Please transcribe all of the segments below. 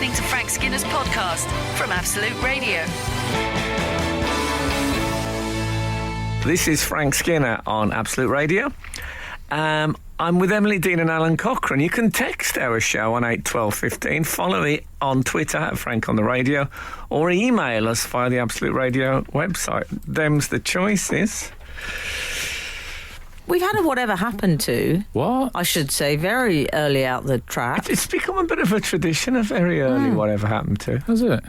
listening to Frank Skinner's podcast from Absolute Radio. This is Frank Skinner on Absolute Radio. I'm with Emily Dean and Alan Cochrane. You can text our show on 81215, follow me on Twitter at Frank on the Radio, or email us via the Absolute Radio website. Them's the choices. We've had a whatever happened to. What? I should say, very early out the track. It's become a bit of a tradition, a very early whatever happened to. Has it?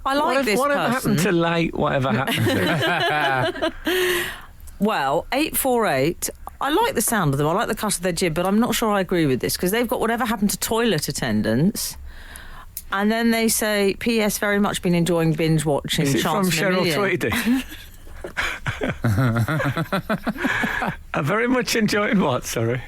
I like this whatever person. happened to late, whatever happened to. Well, 848, I like the sound of them. I like the cut of their jib, but I'm not sure I agree with this because they've got whatever happened to toilet attendants. And then they say, P.S. very much been enjoying binge watching. Is it from Cheryl Tweedy? I'm very much enjoying what, sorry?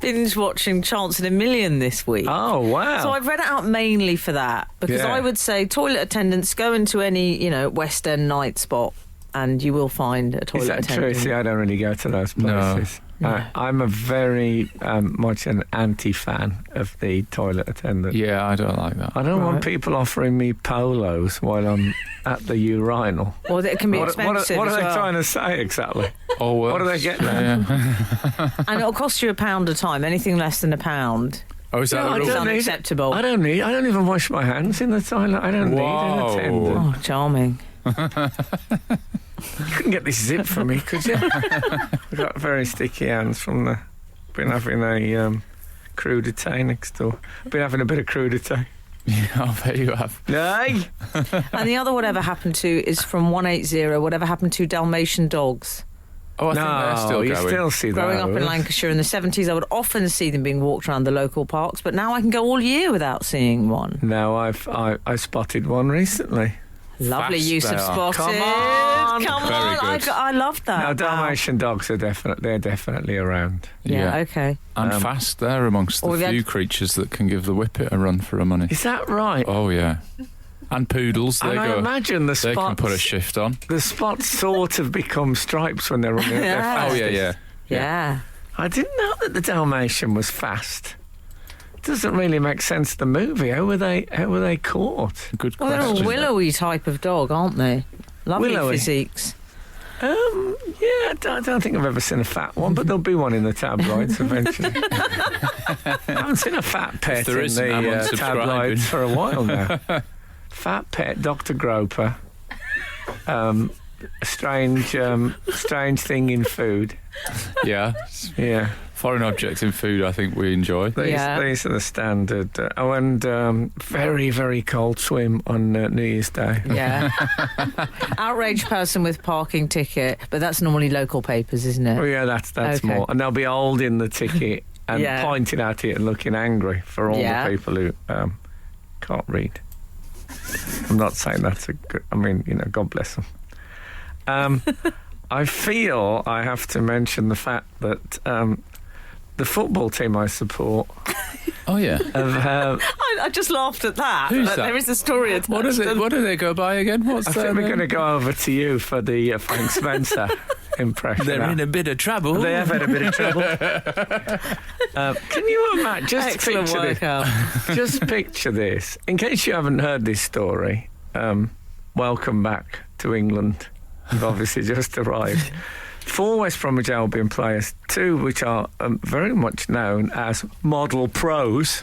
Binge watching Chance in a Million this week. Oh, wow. So I've read it out mainly for that because I would say toilet attendants, go into any, West End night spot and you will find a toilet attendant. Is that true? See, I don't really go to those places. No. I'm a very much an anti-fan of the toilet attendant. Yeah, I don't like that. I don't want people offering me polos while I'm at the urinal. Well, it can be expensive. What are they trying to say exactly? Oh, well, what are they getting at? And it'll cost you £1 a time. Anything less than £1. Oh, is that the rule? It's unacceptable. I don't even wash my hands in the toilet. I don't need an attendant. Oh, charming. You couldn't get this zip for me, could you? I've got very sticky hands from been having a crudité next door. Been having a bit of crudité. Yeah, I bet you have. Nay. And the other whatever happened to is from 180, whatever happened to Dalmatian dogs. Oh, I think they're still going. You still see those. Growing up in Lancashire in the 70s, I would often see them being walked around the local parks, but now I can go all year without seeing one. No, I spotted one recently. Lovely Fast use of they are. spotted. Come on. Very good. I love that. Now, Dalmatian dogs are definitely around. Yeah, okay. And fast, they're amongst the few creatures that can give the whippet a run for a money. Is that right? Oh, yeah. And poodles, they I imagine the spots, they can put a shift on. The spots sort of become stripes when they're running at their fastest. Yeah. I didn't know that the Dalmatian was fast. Doesn't really make sense. The movie. How were they caught? Good question. Well, they're a willowy type of dog, aren't they? Lovely physiques. Yeah, I don't think I've ever seen a fat one, but there'll be one in the tabloids eventually. I haven't seen a fat pet in the tabloids for a while now. Fat pet, Dr. Groper. A strange thing in food. Yeah. Yeah. Foreign objects in food, I think we enjoy. These are the standard. And very, very cold swim on New Year's Day. Yeah. Outraged person with parking ticket, but that's normally local papers, isn't it? Oh, yeah, that's okay. More. And they'll be holding the ticket and pointing at it and looking angry for all the people who can't read. I'm not saying that's a good... I mean, God bless them. I feel I have to mention the fact that... the football team I support. Oh, yeah. I just laughed at that. Who's that? There is a story attached. What do they go by again? I think we're going to go over to you for the Frank Spencer impression. They're in a bit of trouble. They have had a bit of trouble. Can you imagine? Just picture this. In case you haven't heard this story, welcome back to England. You've obviously just arrived. 4 West Bromwich Albion players, 2 which are very much known as model pros,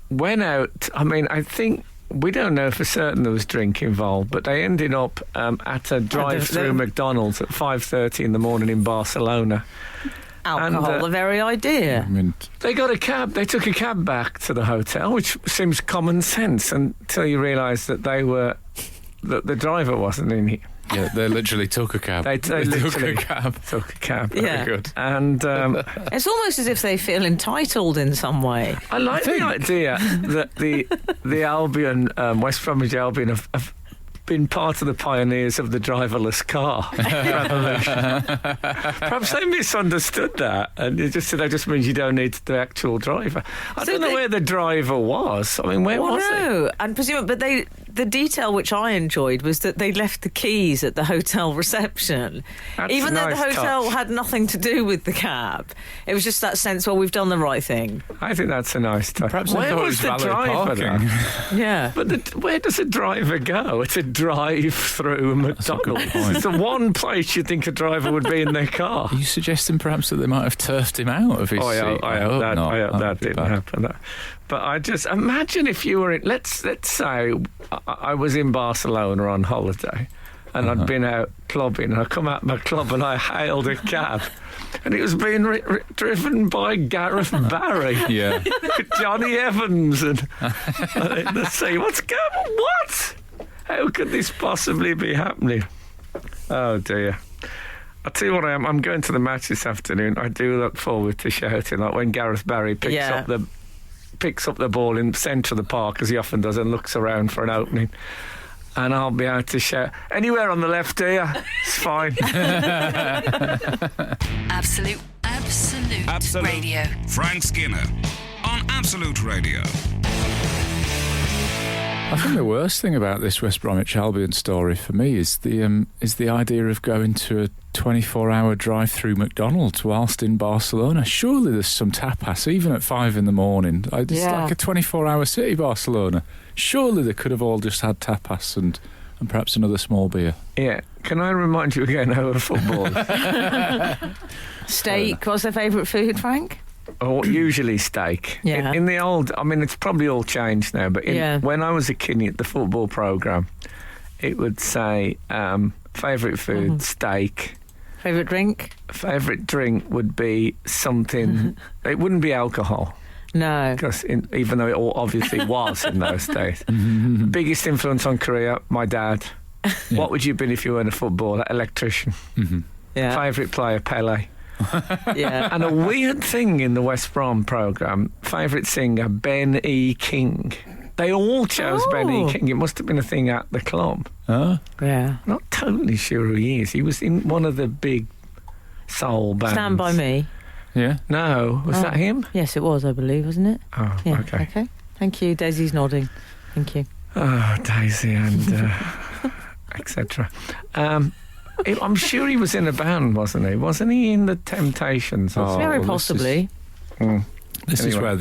went out. I mean, I think we don't know for certain there was drink involved, but they ended up at a drive-through McDonald's at 5:30 in the morning in Barcelona. Alcohol, the very idea. They got a cab. They took a cab back to the hotel, which seems common sense until you realise that that the driver wasn't in here. Yeah, they literally took a cab. They literally took a cab. Took a cab. Very good. And it's almost as if they feel entitled in some way. I like the idea that the Albion, West Bromwich Albion, have been part of the pioneers of the driverless car revolution. Perhaps they misunderstood that, and it just means you don't need the actual driver. I don't know where the driver was. I mean, where was he? And presumably, but the detail which I enjoyed was that they left the keys at the hotel reception. That's Even though nice the hotel touch. had nothing to do with the cab. It was just that sense, well, we've done the right thing. I think that's a nice touch. Perhaps where I thought was it the was valet driver parking. then? Yeah. But where does a driver go? It's a drive-through McDonald's. point. It's the one place you'd think a driver would be in their car. Are you suggesting perhaps that they might have turfed him out of his seat? I hope that. not. I hope that That'd be didn't bad. happen. But I just imagine if you were in. Let's say I was in Barcelona on holiday, and I'd been out clubbing. And I come out of my club and I hailed a cab, and it was being driven by Gareth Barry, Yeah. Johnny Evans, and let's see what's going on. What? How could this possibly be happening? Oh dear. I'll tell you what, I'm going to the match this afternoon. I do look forward to shouting, like when Gareth Barry picks up the ball in the centre of the park, as he often does, and looks around for an opening. And I'll be able to shout, anywhere on the left here, it's fine. Absolute Radio. Frank Skinner on Absolute Radio. I think the worst thing about this West Bromwich Albion story for me is the idea of going to a 24-hour drive-through McDonald's whilst in Barcelona. Surely there's some tapas, even at 5 a.m. It's like a 24-hour city, Barcelona. Surely they could have all just had tapas and perhaps another small beer. Yeah. Can I remind you again how football? Steak. What's their favourite food, Frank? Oh, usually steak. Yeah. In the old, I mean, it's probably all changed now, but when I was a kid at the football programme, it would say favourite food, steak. Favourite drink? Favourite drink would be something. It wouldn't be alcohol. No. Because even though it all obviously was in those days. Biggest influence on career, my dad. What would you have been if you weren't a footballer? Electrician. Yeah. Favourite player, Pele. Yeah. And a weird thing in the West Brom programme, favourite singer, Ben E. King. They all chose Ben E. King. It must have been a thing at the club. Oh? Yeah. Not totally sure who he is. He was in one of the big soul bands. Stand By Me. Yeah. No, was that him? Yes, it was, I believe, wasn't it? Oh, Yeah. okay. Thank you. Daisy's nodding. Thank you. Oh, Daisy and etc. I'm sure he was in a band, wasn't he? Wasn't he in the Temptations? Or Very well, possibly. This is Anyway. where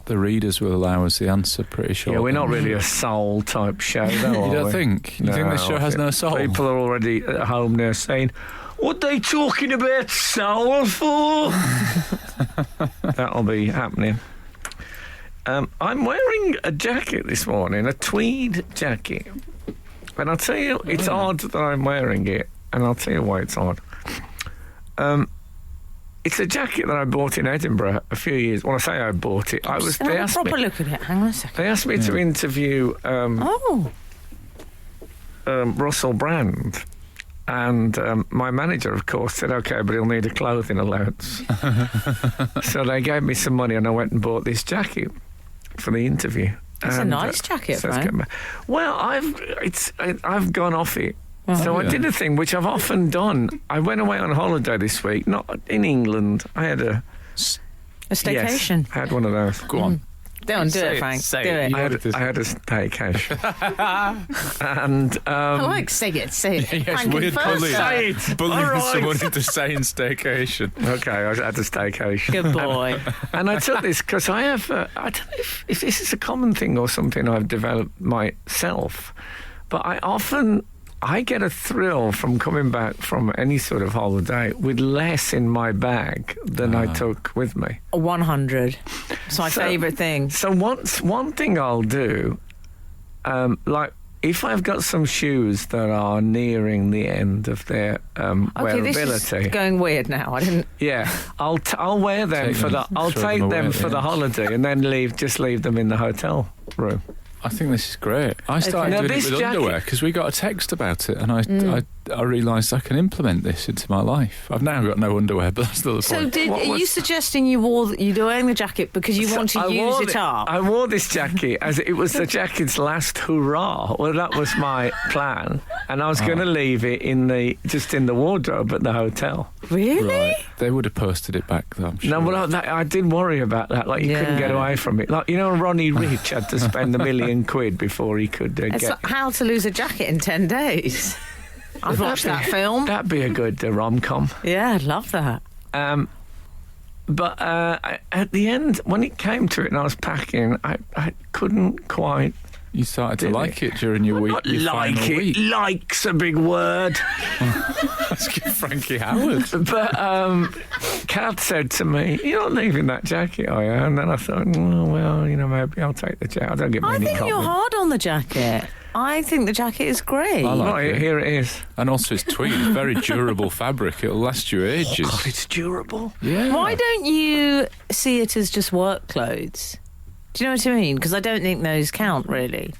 the readers will allow us the answer pretty short. Yeah, we're not really a soul type show, though. You don't think? You think this show has no soul? People are already at home now saying, what are they talking about soul for? That'll be happening. I'm wearing a jacket this morning, a tweed jacket. And I'll tell you, it's odd that I'm wearing it, and I'll tell you why it's odd. It's a jacket that I bought in Edinburgh a few years. When I say I bought it, Have a proper look at it. Hang on a second. They asked me to interview Russell Brand. And my manager, of course, said, OK, but he'll need a clothing allowance. So they gave me some money and I went and bought this jacket for the interview. It's a nice jacket, Frank. Well, I've gone off it. So I yeah. did a thing which I've often done. I went away on holiday this week, not in England. I had a staycation. Yes, I had one of those. Go on. Don't do it, Frank. Do it. I had a staycation. And I like say it. Yes, Frank, weird first. Say it. bullying All right. someone into saying staycation. Okay, I had a staycation. Good boy. And I took this because I have, I don't know if this is a common thing or something I've developed myself, but I get a thrill from coming back from any sort of holiday with less in my bag than I took with me. 100. It's my favourite thing. So one thing I'll do, like if I've got some shoes that are nearing the end of their wearability. This is going weird now. I didn't. Yeah, I'll wear them I'll take them for the holiday and then just leave them in the hotel room. I think this is great. I started doing it with underwear because we got a text about it, and I I realised I can implement this into my life. I've now got no underwear, but that's still the point. So, are you suggesting you're wearing the jacket because you want to use it up? I wore this jacket as it was the jacket's last hurrah. Well, that was my plan, and I was going to leave it in the wardrobe at the hotel. Really? Right. They would have posted it back, though, I'm sure. No, well, I did worry about that. Like, you couldn't get away from it. Like, Ronnie Rich had to spend £1 million before he could It's get... like How to Lose a Jacket in 10 Days. I've watched that film. That'd be a good rom-com. Yeah, I'd love that. But at the end, when it came to it and I was packing, I couldn't quite... You started to like it during your week. Your final week. Like's a big word. Let's get Frankie Howard. But Kat said to me, "You're not leaving that jacket, are you?" And then I thought, well, maybe I'll take the jacket. I don't get many I think you're hard on the jacket. I think the jacket is great. I like it. Here it is. And also it's tweed, very durable fabric. It'll last you ages. God, it's durable. Yeah. Why don't you see it as just work clothes? Do you know what I mean? Because I don't think those count, really.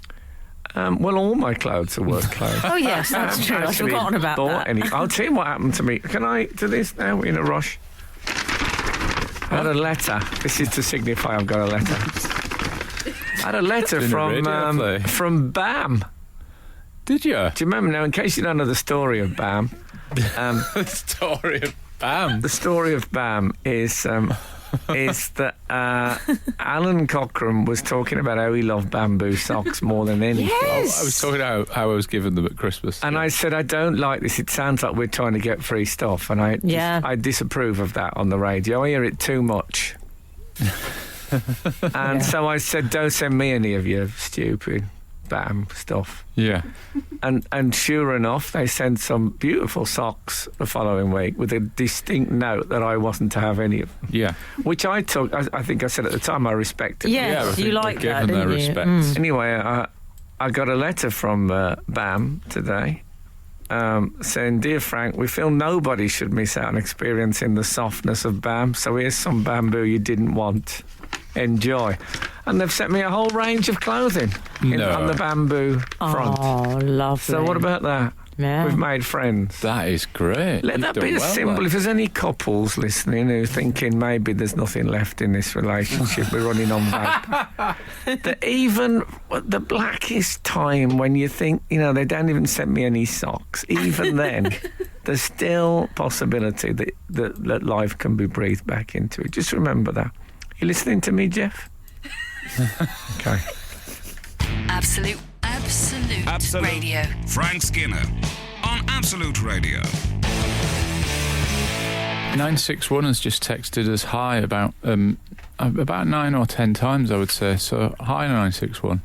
Well, all my clothes are work clothes. Oh, yes, that's true. I've forgotten about that. I'll tell you what happened to me. Can I do this now? We're in a rush. I had a letter. This is to signify I've got a letter. I had a letter from BAM. Did you? Do you remember now, in case you don't know the story of BAM? The story of BAM? The story of BAM is that Alun Cochrane was talking about how he loved bamboo socks more than anything. Yes. I was talking about how I was given them at Christmas. And I said, I don't like this. It sounds like we're trying to get free stuff. And I disapprove of that on the radio. I hear it too much. And so I said, don't send me any of your stupid BAM stuff. Yeah. And sure enough, they sent some beautiful socks the following week with a distinct note that I wasn't to have any of them. Yeah. Which I took, I think I said at the time, I respected. Yes, you like that, their didn't you? respect. Anyway, I got a letter from BAM today saying, "Dear Frank, we feel nobody should miss out on experiencing the softness of BAM, so here's some bamboo you didn't want. Enjoy." And they've sent me a whole range of clothing on the bamboo front. Oh, lovely. So what about that? Yeah. We've made friends. That is great. Let that be a symbol. If there's any couples listening who are thinking maybe there's nothing left in this relationship, we're running on vape. That even the blackest time when you think, they don't even send me any socks, even then, there's still possibility that life can be breathed back into it. Just remember that. You listening to me, Jeff? Okay. Absolute Radio. Frank Skinner on Absolute Radio. 961 has just texted us hi about 9 or 10 times, I would say. So, hi 961.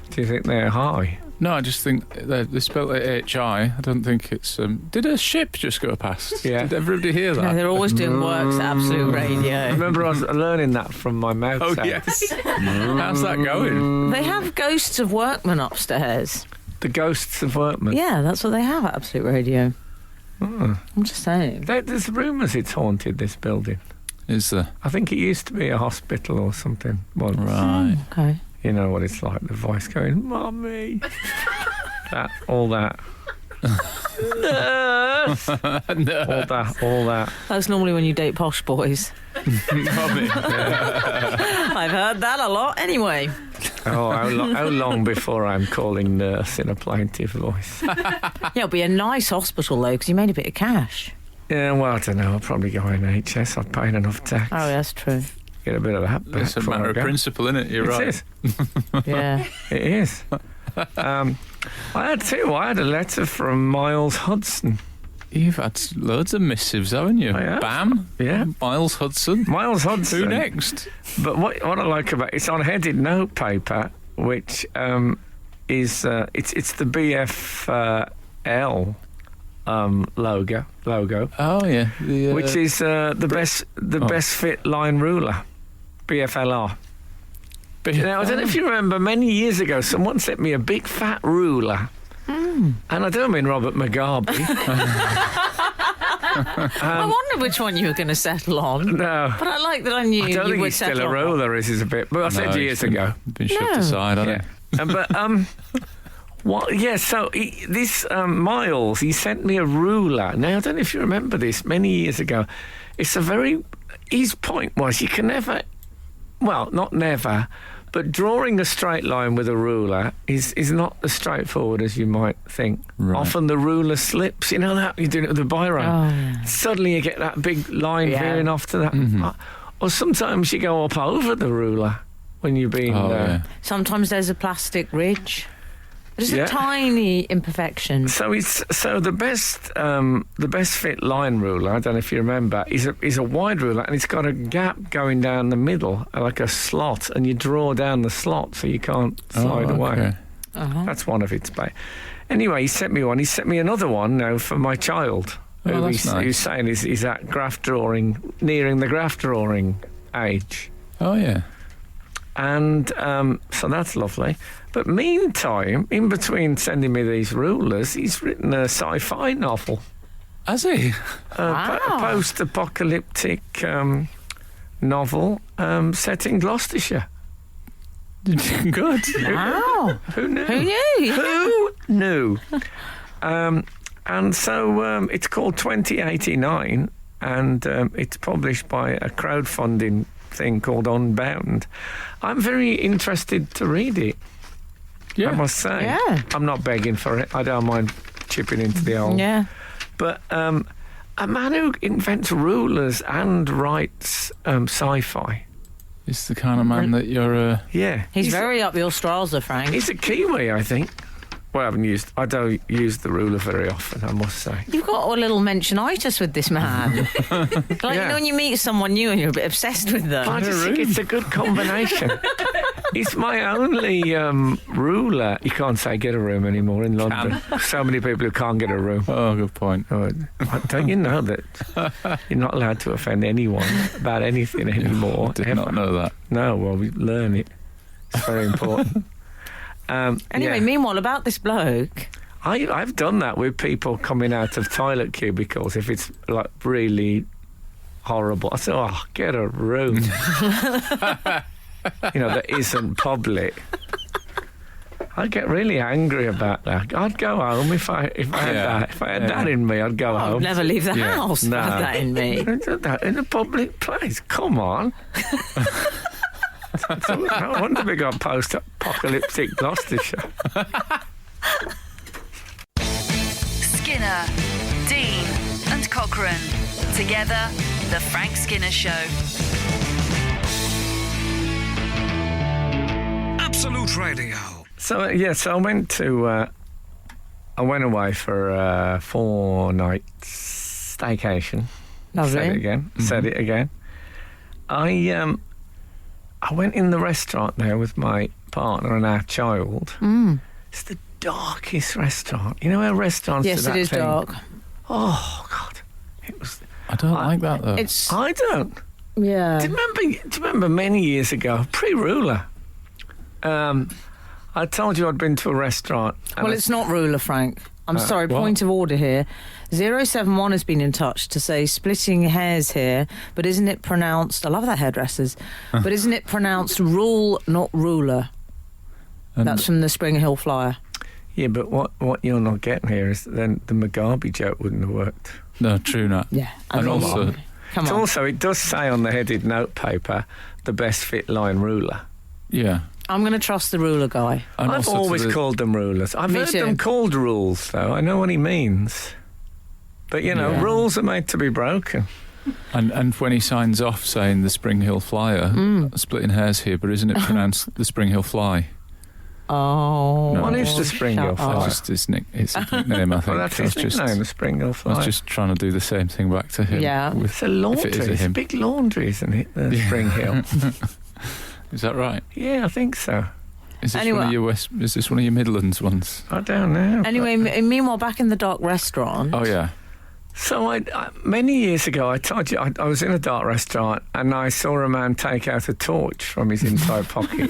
Do you think they're high? No, I just think they spelled it H-I. I don't think it's... Did a ship just go past? Yeah. Did everybody hear that? No, they're always doing works at Absolute Radio. Remember, I was learning that from my mouth. Oh, yes. How's that going? They have ghosts of workmen upstairs. The ghosts of workmen? Yeah, that's what they have at Absolute Radio. I'm just saying. There's rumours it's haunted, this building. Is there? I think it used to be a hospital or something. Well, right. Okay. You know what it's like, the voice going, "Mummy." all that. Nurse. All that. That's normally when you date posh boys. Mummy. I've heard that a lot. Anyway. Oh, how long before I'm calling nurse in a plaintive voice? Yeah, it'll be a nice hospital, though, because you made a bit of cash. Yeah, well, I don't know. I'll probably go NHS. I've paid enough tax. Oh, that's true. Get a bit of that back. It's a matter of principle, isn't it? You're right. It is. Yeah. It is. I had a letter from Miles Hudson. You've had loads of missives, haven't you? I have. BAM. Yeah. Miles Hudson. Miles Hudson. Who next? But what I like about it's on headed notepaper, which is it's the BFL logo. Oh yeah. Which is the best fit line ruler, BFLR. Now, I don't know if you remember, many years ago, someone sent me a big fat ruler. And I don't mean Robert Mugabe. I wonder which one you were going to settle on. No. But I like that I knew I don't you think would he's settle still a on ruler, is a bit. But I said years ago. Been shoved aside, hasn't it? But What? Yeah, so Miles, he sent me a ruler. Now, I don't know if you remember this, many years ago. His point was you can never, well, not never, but drawing a straight line with a ruler is not as straightforward as you might think. Right. Often the ruler slips, you know that? You're doing it with a biro. Oh, yeah. Suddenly you get that big line veering off to that. Mm-hmm. Or sometimes you go up over the ruler when you're being... Sometimes there's a plastic ridge. Just Yeah. a tiny imperfection. So the best fit line ruler, I don't know if you remember, is a wide ruler, and it's got a gap going down the middle, like a slot, and you draw down the slot so you can't slide away. Uh-huh. That's one of its Anyway, he sent me one. He sent me another one now for my child, that's nice. who's saying is at graph drawing, nearing the graph drawing age. Oh, yeah. And so that's lovely. But meantime, in between sending me these rulers, he's written a sci-fi novel. Has he? A post-apocalyptic novel set in Gloucestershire. Good. Wow. Who knew? Who knew? Who knew? And so it's called 2089, and it's published by a crowdfunding thing called Unbound. I'm very interested to read it. Yeah. I must say. Yeah. I'm not begging for it. I don't mind chipping into the old. Yeah. But a man who invents rulers and writes sci-fi. It's the kind of man that you're... Yeah. He's very up your strauser, Frank. He's a Kiwi, I think. Well, I don't use the ruler very often, I must say. You've got a little mentionitis with this man. Like, you know, when you meet someone new and you're a bit obsessed with them. I just think it's a good combination. It's my only ruler. You can't say get a room anymore in London. So many people who can't get a room. Oh, good point. Don't you know that you're not allowed to offend anyone about anything anymore? Did not know that. No, well, we learn it. It's very important. Anyway, meanwhile, about this bloke... I've done that with people coming out of toilet cubicles if it's like really horrible. I say, get a room. That isn't public. I get really angry about that. I'd go home if I had that. If I had that in me, I'd go home. I'd never leave the house if I had that in me. That in a public place. Come on. No wonder we got post-apocalyptic Gloucestershire. Skinner, Dean and Cochrane. Together, The Frank Skinner Show. Absolute Radio. So I went away for a 4-night staycation. Lovely. Said it again. I went in the restaurant there with my partner and our child. It's the darkest restaurant. You know how restaurants Yes, do that it is thing? dark. Oh, God. It was... I don't like that, though. I don't. Yeah. Do you remember many years ago, pre-ruler, I told you I'd been to a restaurant. Well, it's not ruler, Frank. I'm sorry, point of order here. 071 has been in touch to say splitting hairs here, but isn't it pronounced... I love that, hairdressers. But isn't it pronounced rule, not ruler? That's from the Spring Hill Flyer. Yeah, but what you're not getting here is then the Mugabe joke wouldn't have worked. No, true not. Yeah. And also... Come on. Also, it does say on the headed notepaper, the best fit line ruler. Yeah. I'm going to trust the ruler guy. And I've also always called them rulers. I've Me heard too. them called rules, though. I know what he means. But, rules are made to be broken. And when he signs off saying the Spring Hill Flyer, splitting hairs here, but isn't it pronounced the Spring Hill Fly? Oh. No, What is the Spring Hill shut Flyer? up. That's just it's his nickname, I think. Well, that's I was his nickname, the Spring Hill I Flyer. was just trying to do the same thing back to him. Yeah. It's a laundry. If it is a It's a him. big laundry, isn't it, the Spring Hill? Is that right? Yeah, I think so. Is this Anyway- is this one of your Midlands ones? I don't know. Anyway, meanwhile, back in the dark restaurant... Oh, yeah. So I many years ago, I told you I was in a dark restaurant and I saw a man take out a torch from his inside pocket,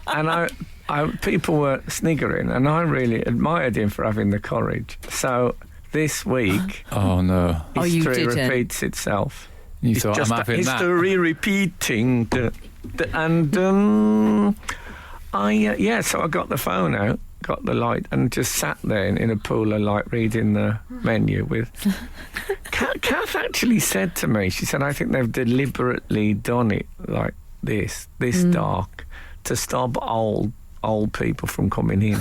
and people were sniggering, and I really admired him for having the courage. So this week, Oh, no. Oh, you history didn't. repeats itself. You It's thought just I'm having that. history repeating, and so I got the phone out got the light and just sat there in a pool of light reading the menu with... Kath actually said to me, she said, I think they've deliberately done it like this dark to stop old people from coming in.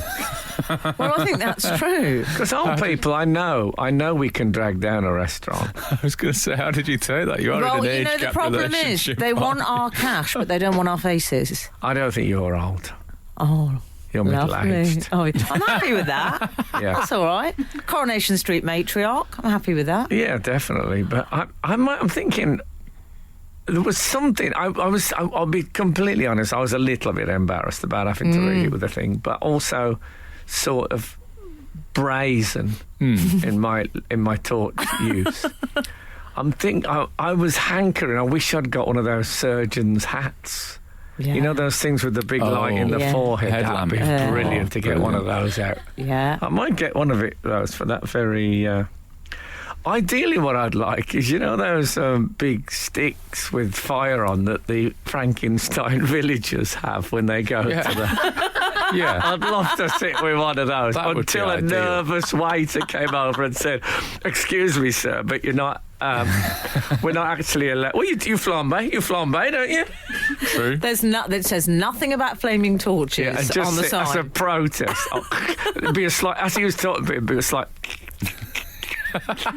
Well, I think that's true. Because old people, I know we can drag down a restaurant. I was going to say, how did you take that? You are in an age gap the problem is relationship. they want our cash, but they don't want our faces. I don't think you're old. Oh, you're middle-aged. Oh, I'm happy with that. Yeah. That's all right. Coronation Street matriarch. I'm happy with that. Yeah, definitely. But I'm thinking there was something. I'll be completely honest. I was a little bit embarrassed about having to read it with a thing, but also sort of brazen in my torch use. I was hankering. I wish I'd got one of those surgeon's hats. Yeah. You know those things with the big light in the forehead? That'd be brilliant to get one of those out. Yeah. I might get one of those for that very... Ideally what I'd like is, you know, those big sticks with fire on that the Frankenstein villagers have when they go to the... Yeah. I'd love to sit with one of those until a nervous waiter came over and said, "Excuse me, sir, but you're not... we're not actually allowed..." Well, you flambe. You flambe, don't you? True. That says nothing about flaming torches And just on the side. as a protest. It'd be a slight... As he was talking, it'd be a slight...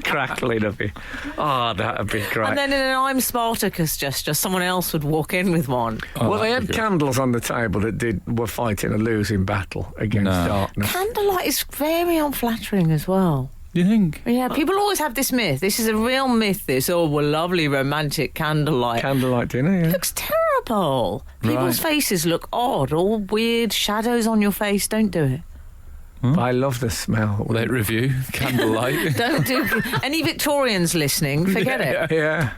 crackling of it. Oh, that'd be great. And then in an I'm Spartacus gesture, someone else would walk in with one. Oh, well, they had candles on the table that were fighting a losing battle against darkness. Candlelight is very unflattering as well. You think? Yeah, people always have this myth. This is a real myth, this. Oh, well, lovely romantic candlelight. Candlelight dinner, yeah. It looks terrible. People's faces look odd. All weird shadows on your face. Don't do it. I love the smell. Late review, candlelight. Don't do... Any Victorians listening, forget it. Yeah.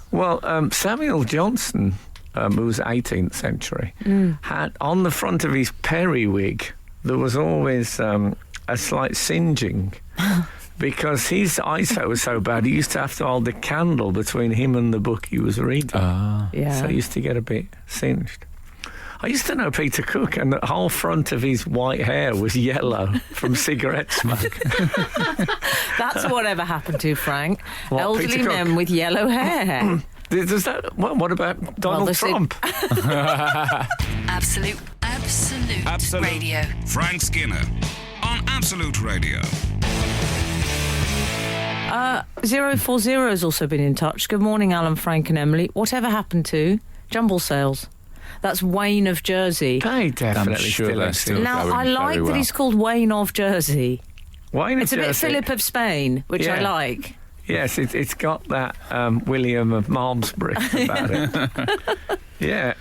Well, Samuel Johnson, who was 18th century, had on the front of his periwig, there was always a slight singeing because his eyesight was so bad, he used to have to hold the candle between him and the book he was reading. Yeah. So he used to get a bit singed. I used to know Peter Cook, and the whole front of his white hair was yellow from cigarette smoke. That's whatever happened to Frank. What, Elderly Peter Cook? men with yellow hair. Does that? What about Donald Trump? Absolute Radio. Frank Skinner on Absolute Radio. 040 has also been in touch. Good morning, Alan, Frank and Emily. Whatever happened to jumble sales? That's Wayne of Jersey. They definitely I'm sure they're still Now, going I like very that well. he's called Wayne of Jersey. Wayne It's a bit Philip of Spain, which I like. Yes, it's got that William of Malmesbury about it. Yeah,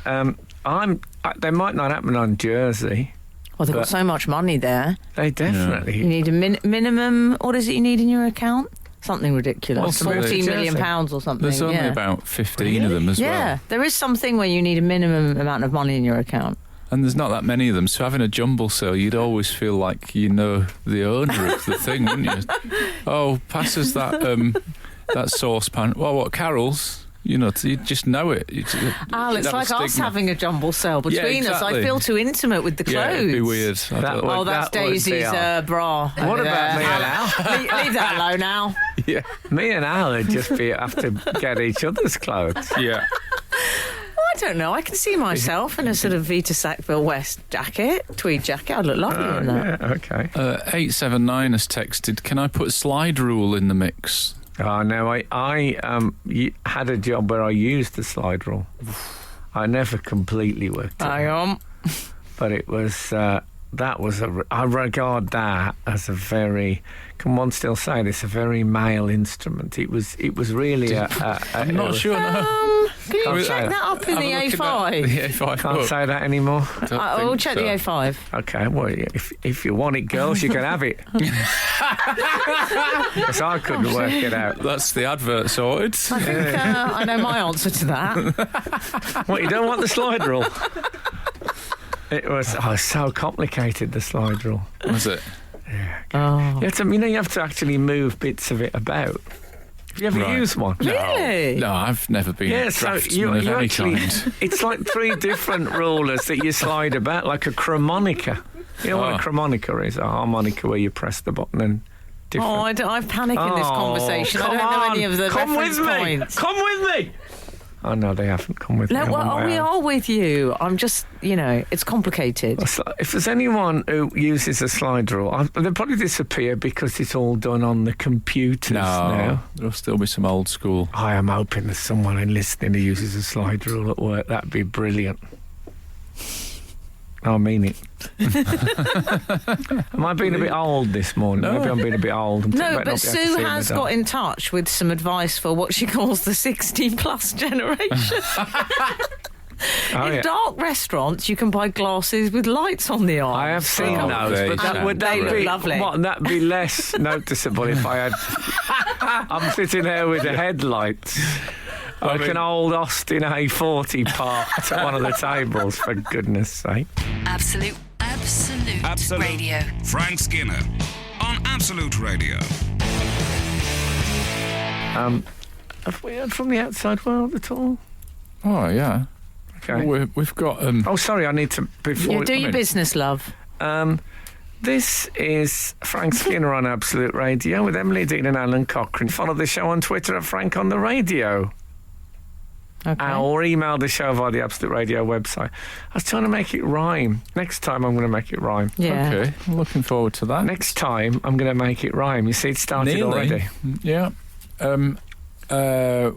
they might not happen on Jersey. Well, they've got so much money there. They definitely... You need a minimum... What is it you need in your account? Something ridiculous. Well, £14 million Jersey. or something. There's only about 15 of them as well. Yeah, there is something where you need a minimum amount of money in your account. And there's not that many of them, so having a jumble sale, you'd always feel like you know the owner of the thing, wouldn't you? Oh, pass us that saucepan. Well, what, Carol's? You know, you just know it. Al, it's like us having a jumble sale between us. I feel too intimate with the clothes. Yeah, it'd be weird. That's Daisy's bra. What about me and Al? Leave that alone, Al. Yeah. Me and Al would just have to get each other's clothes. Yeah. I don't know. I can see myself in a sort of Vita Sackville West jacket, tweed jacket. I'd look lovely in that. Yeah, okay. 879 has texted, can I put slide rule in the mix? Oh, no, I had a job where I used the slide rule. I never completely worked it. Hang on. But it was... I regard that as a very... Can one still say this? A very male instrument. It was really I'm not sure now. Can you check that up in the A5? The A5 Can't say that anymore. We'll check the A5. Okay, well, if you want it, girls, you can have it. Because I couldn't work it out. That's the advert sorted. I think I know my answer to that. What, you don't want the slide rule? It was so complicated, the slide rule. Was it? Yeah. Oh. You have to actually move bits of it about. Have you ever used one? Really? No, I've never been a draftsman you of any actually, kind. it's like 3 different rulers that you slide about, like a chromonica. You know what a harmonica is? A harmonica where you press the button and different... I panic in this conversation. I don't know any of the reference points. Come with me! Oh, no, they haven't come with me. Well, we are with you. I'm just, it's complicated. If there's anyone who uses a slide rule, they'll probably disappear because it's all done on the computers now. There'll still be some old school. I am hoping there's someone listening who uses a slide rule at work. That'd be brilliant. I mean it. Am I being a bit old this morning? No. Maybe I'm being a bit old. No, but Sue has got in touch with some advice for what she calls the 60-plus generation. In dark restaurants, you can buy glasses with lights on the arms. I have seen those, but would that be lovely? What, that'd be less noticeable if I had... I'm sitting there with the headlights. Like an old Austin A40 parked at one of the tables, for goodness sake. Absolute Radio. Frank Skinner on Absolute Radio. Have we heard from the outside world at all? Oh, yeah. Okay. We've got... Oh, sorry, I need to... Before do your business, love. This is Frank Skinner on Absolute Radio with Emily Dean and Alan Cochrane. Follow the show on Twitter at Frank on the Radio. Okay. Or email the show via the Absolute Radio website. I was trying to make it rhyme. Next time I'm going to make it rhyme. Yeah. Okay, I'm looking forward to that. Next time I'm going to make it rhyme. You see, it started already. Yeah.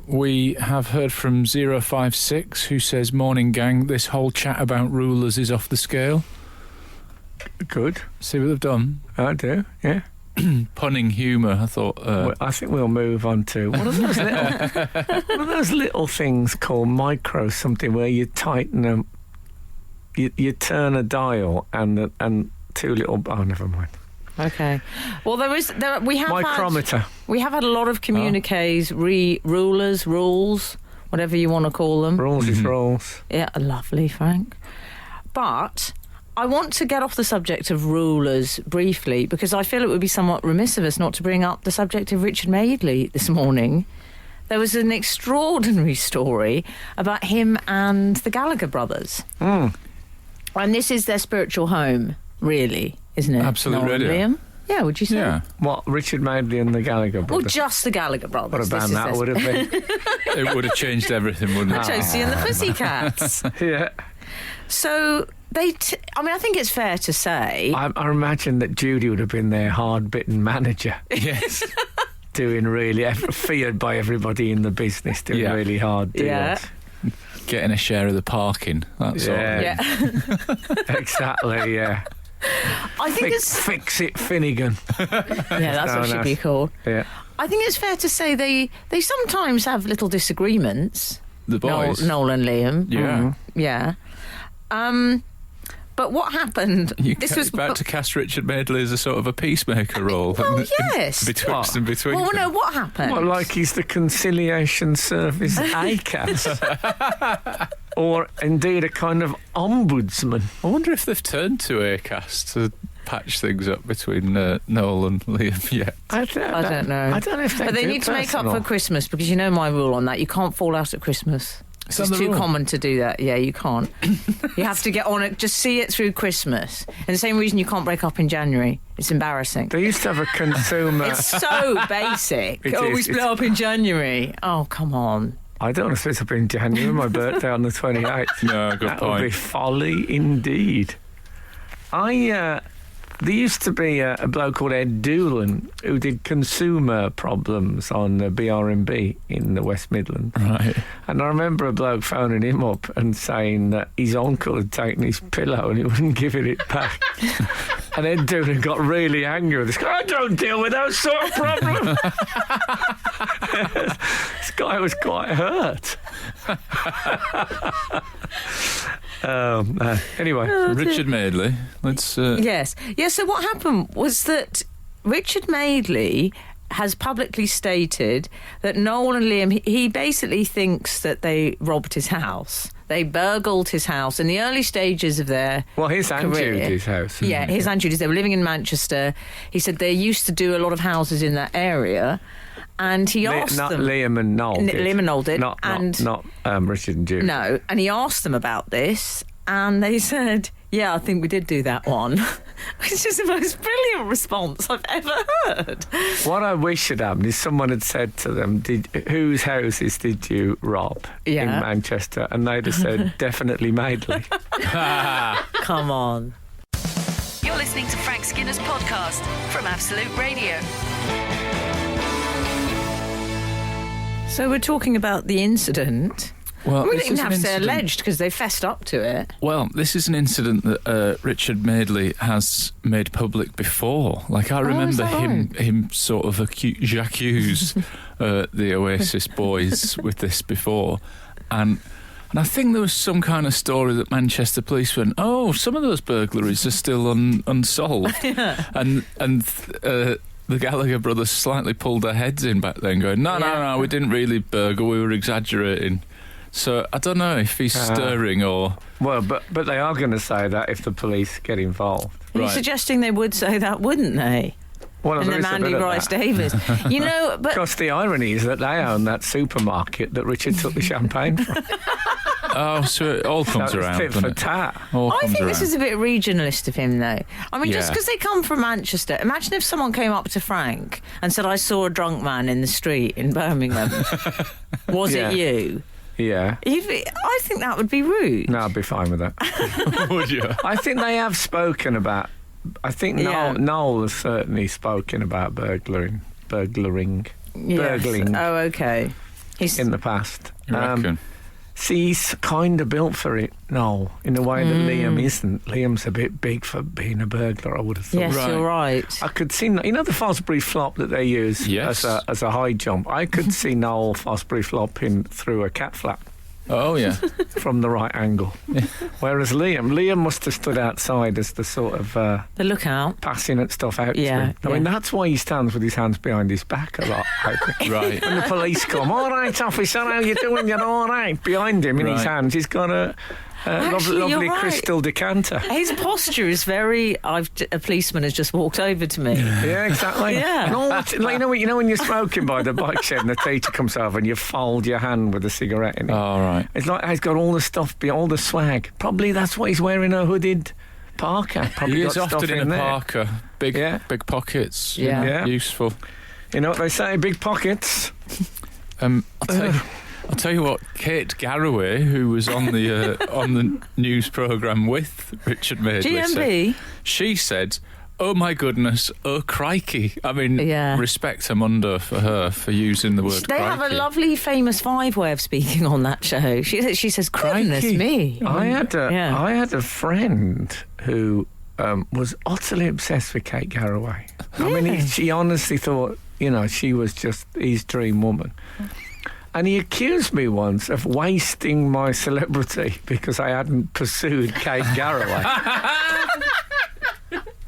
We have heard from 056 who says, "Morning gang, this whole chat about rulers is off the scale." Good. See what they've done? I do, yeah. Punning humour, I thought. I think we'll move on to one of those little things called micro something where you tighten them, you turn a dial and two little. Oh, never mind. Okay. Well, we have micrometer. We have had a lot of communiques, rulers, rules, whatever you want to call them. Rules is rules. Yeah, lovely, Frank. But I want to get off the subject of rulers briefly because I feel it would be somewhat remiss of us not to bring up the subject of Richard Madeley this morning. There was an extraordinary story about him and the Gallagher brothers. Mm. And this is their spiritual home, really, isn't it? Absolute Radio. Liam? Yeah, would you say? Yeah. What, Richard Madeley and the Gallagher brothers? Well, just the Gallagher brothers. What a band that would have been. It would have changed everything, wouldn't it? Josie and the Pussycats. Yeah. So I think it's fair to say... I imagine that Judy would have been their hard-bitten manager. Yes. Doing really... feared by everybody in the business, doing really hard deals. Yeah. Getting a share of the parking, that sort of thing. Yeah. Exactly, yeah. I think Fix it, Finnegan. Yeah, that's what should be called. Yeah. I think it's fair to say they sometimes have little disagreements. The boys. Noel and Liam. Yeah. Yeah. But what happened? This was about to cast Richard Madeley as a sort of a peacemaker role. Well, yes. Betwixt and between. Well, no, what happened? Well, like he's the Conciliation Service ACAS. Or indeed a kind of ombudsman. I wonder if they've turned to ACAS to patch things up between Noel and Liam yet. I don't know. I don't know if they But they need to make up for Christmas because you know my rule on that. You can't fall out at Christmas. It's too common to do that. Yeah, you can't. You have to get on it. Just see it through Christmas. And the same reason you can't break up in January. It's embarrassing. They used to have a consumer... It's so basic. We split up in January. Oh, come on. I don't want to split up in January. My birthday on the 28th. No, good point. That would be folly indeed. There used to be a bloke called Ed Doolan who did consumer problems on BR&B in the West Midlands. Right. And I remember a bloke phoning him up and saying that his uncle had taken his pillow and he wouldn't give it back. And Ed Doolan got really angry with this guy. I don't deal with those sort of problems. This guy was quite hurt. Anyway, Richard Madeley. Let's. Yes. So what happened was that Richard Madeley has publicly stated that Noel and Liam, he basically thinks that they robbed his house. They burgled his house in the early stages of their his Aunt Judy's house. Yeah, his Aunt Judy's. They were living in Manchester. He said they used to do a lot of houses in that area. And he asked them... Liam and Noel did. Liam and Noel did. Not Richard and Judy. No, and he asked them about this, and they said, Yeah, I think we did do that one. Which is the most brilliant response I've ever heard. What I wish had happened is someone had said to them, whose houses did you rob in Manchester? And they'd have said, definitely Madeley. Come on. You're listening to Frank Skinner's podcast from Absolute Radio. So we're talking about the incident. Well, we didn't have to say alleged because they fessed up to it. Well, this is an incident that Richard Madeley has made public before. Like, I remember him sort of accuse the Oasis boys with this before. And I think there was some kind of story that Manchester police went, oh, some of those burglaries are still unsolved. Yeah. And the Gallagher brothers slightly pulled their heads in back then, going, no, we didn't really burgle, we were exaggerating. So I don't know if he's stirring or... Well, but they are going to say that if the police get involved. Are you suggesting they would say that, wouldn't they? Well, and then Andy Rice Davis. You know, but... Because the irony is that they own that supermarket that Richard took the champagne from. Oh, so it all comes around, tit for tat. I think this is a bit regionalist of him, though. I mean, just because they come from Manchester, imagine if someone came up to Frank and said, I saw a drunk man in the street in Birmingham. Was it you? Yeah. I think that would be rude. No, I'd be fine with that. Would you? I think they have spoken about... I think Noel has certainly spoken about burglaring. Burgling. Oh, okay. In the past. You reckon? See, he's kind of built for it, Noel, in a way that Liam isn't. Liam's a bit big for being a burglar, I would have thought. Yes, you're right. I could see... You know the Fosbury flop that they use as a high jump? I could see Noel Fosbury flopping through a cat flap. Oh, yeah. From the right angle. Whereas Liam must have stood outside as the sort of... the lookout. Passing at stuff out to him. I mean, that's why he stands with his hands behind his back a lot. Right. When the police come, all right, officer, how you doing? You're all right. Behind him, in his hands, he's got a lovely crystal decanter. His posture is very... a policeman has just walked over to me. Yeah, exactly. Yeah. You know when you're smoking by the bike shed and the teacher comes over and you fold your hand with a cigarette in it? Oh, right. It's like he's got all the stuff, all the swag. Probably that's why he's wearing a hooded parka. Probably he got is often stuff in a there. parka. Big pockets. Yeah. Useful. You know what they say, big pockets. I'll tell you what, Kate Garraway, who was on the news programme with Richard Madeley, GMB, she said, oh my goodness, oh crikey. I mean, respect Amundo for her for using the word they crikey. have a lovely famous five way of speaking on that show. She says, goodness me. I had a friend who was utterly obsessed with Kate Garraway. Really? I mean, she honestly thought, she was just his dream woman. And he accused me once of wasting my celebrity because I hadn't pursued Kate Garraway.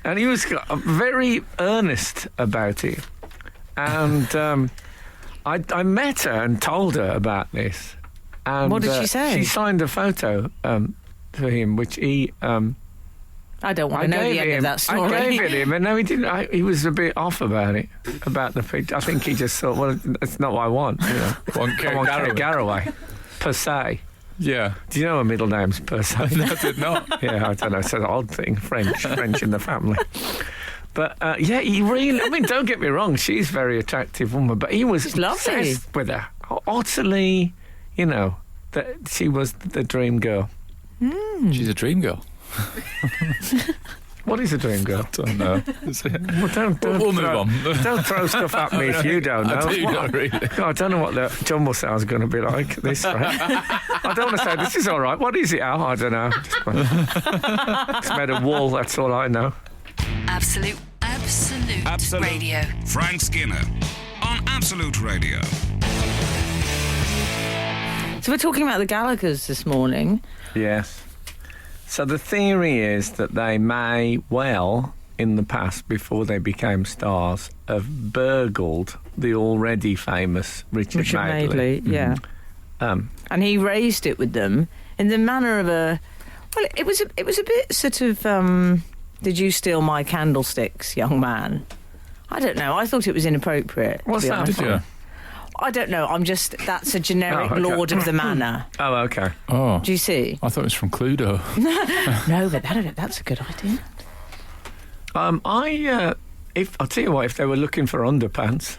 And he was very earnest about it. And I met her and told her about this. And what did she say? She signed a photo for him, which he... I don't want to know the end of that story. I gave it him, and no, he didn't. He was a bit off about it, about the picture. I think he just thought, well, that's not what I want. I want Kate Garraway, per se. Yeah. Do you know her middle name's per se? No, I did not. Yeah, I don't know. It's an odd thing. French in the family. But, he really... I mean, don't get me wrong. She's a very attractive woman, but he was obsessed with her. Utterly, that she was the dream girl. She's a dream girl. What is a dream girl? I don't know. Well, we'll move on. Don't throw stuff at me if you don't know. I don't know what the jumble sound's going to be like. This, right? I don't want to say this is all right. What is it, Al? I don't know. It's made of wool. That's all I know. Absolute Radio. Frank Skinner on Absolute Radio. So we're talking about the Gallaghers this morning. Yes. So the theory is that they may well, in the past, before they became stars, have burgled the already famous Richard Madeley. Yeah. And he raised it with them in the manner of a... Well, it was a bit sort of... did you steal my candlesticks, young man? I don't know. I thought it was inappropriate. What's that? Did you? I don't know. That's a generic Lord of the Manor. Oh, okay. Oh. Do you see? I thought it was from Cluedo. No, but that's a good idea. I'll tell you what, if they were looking for underpants,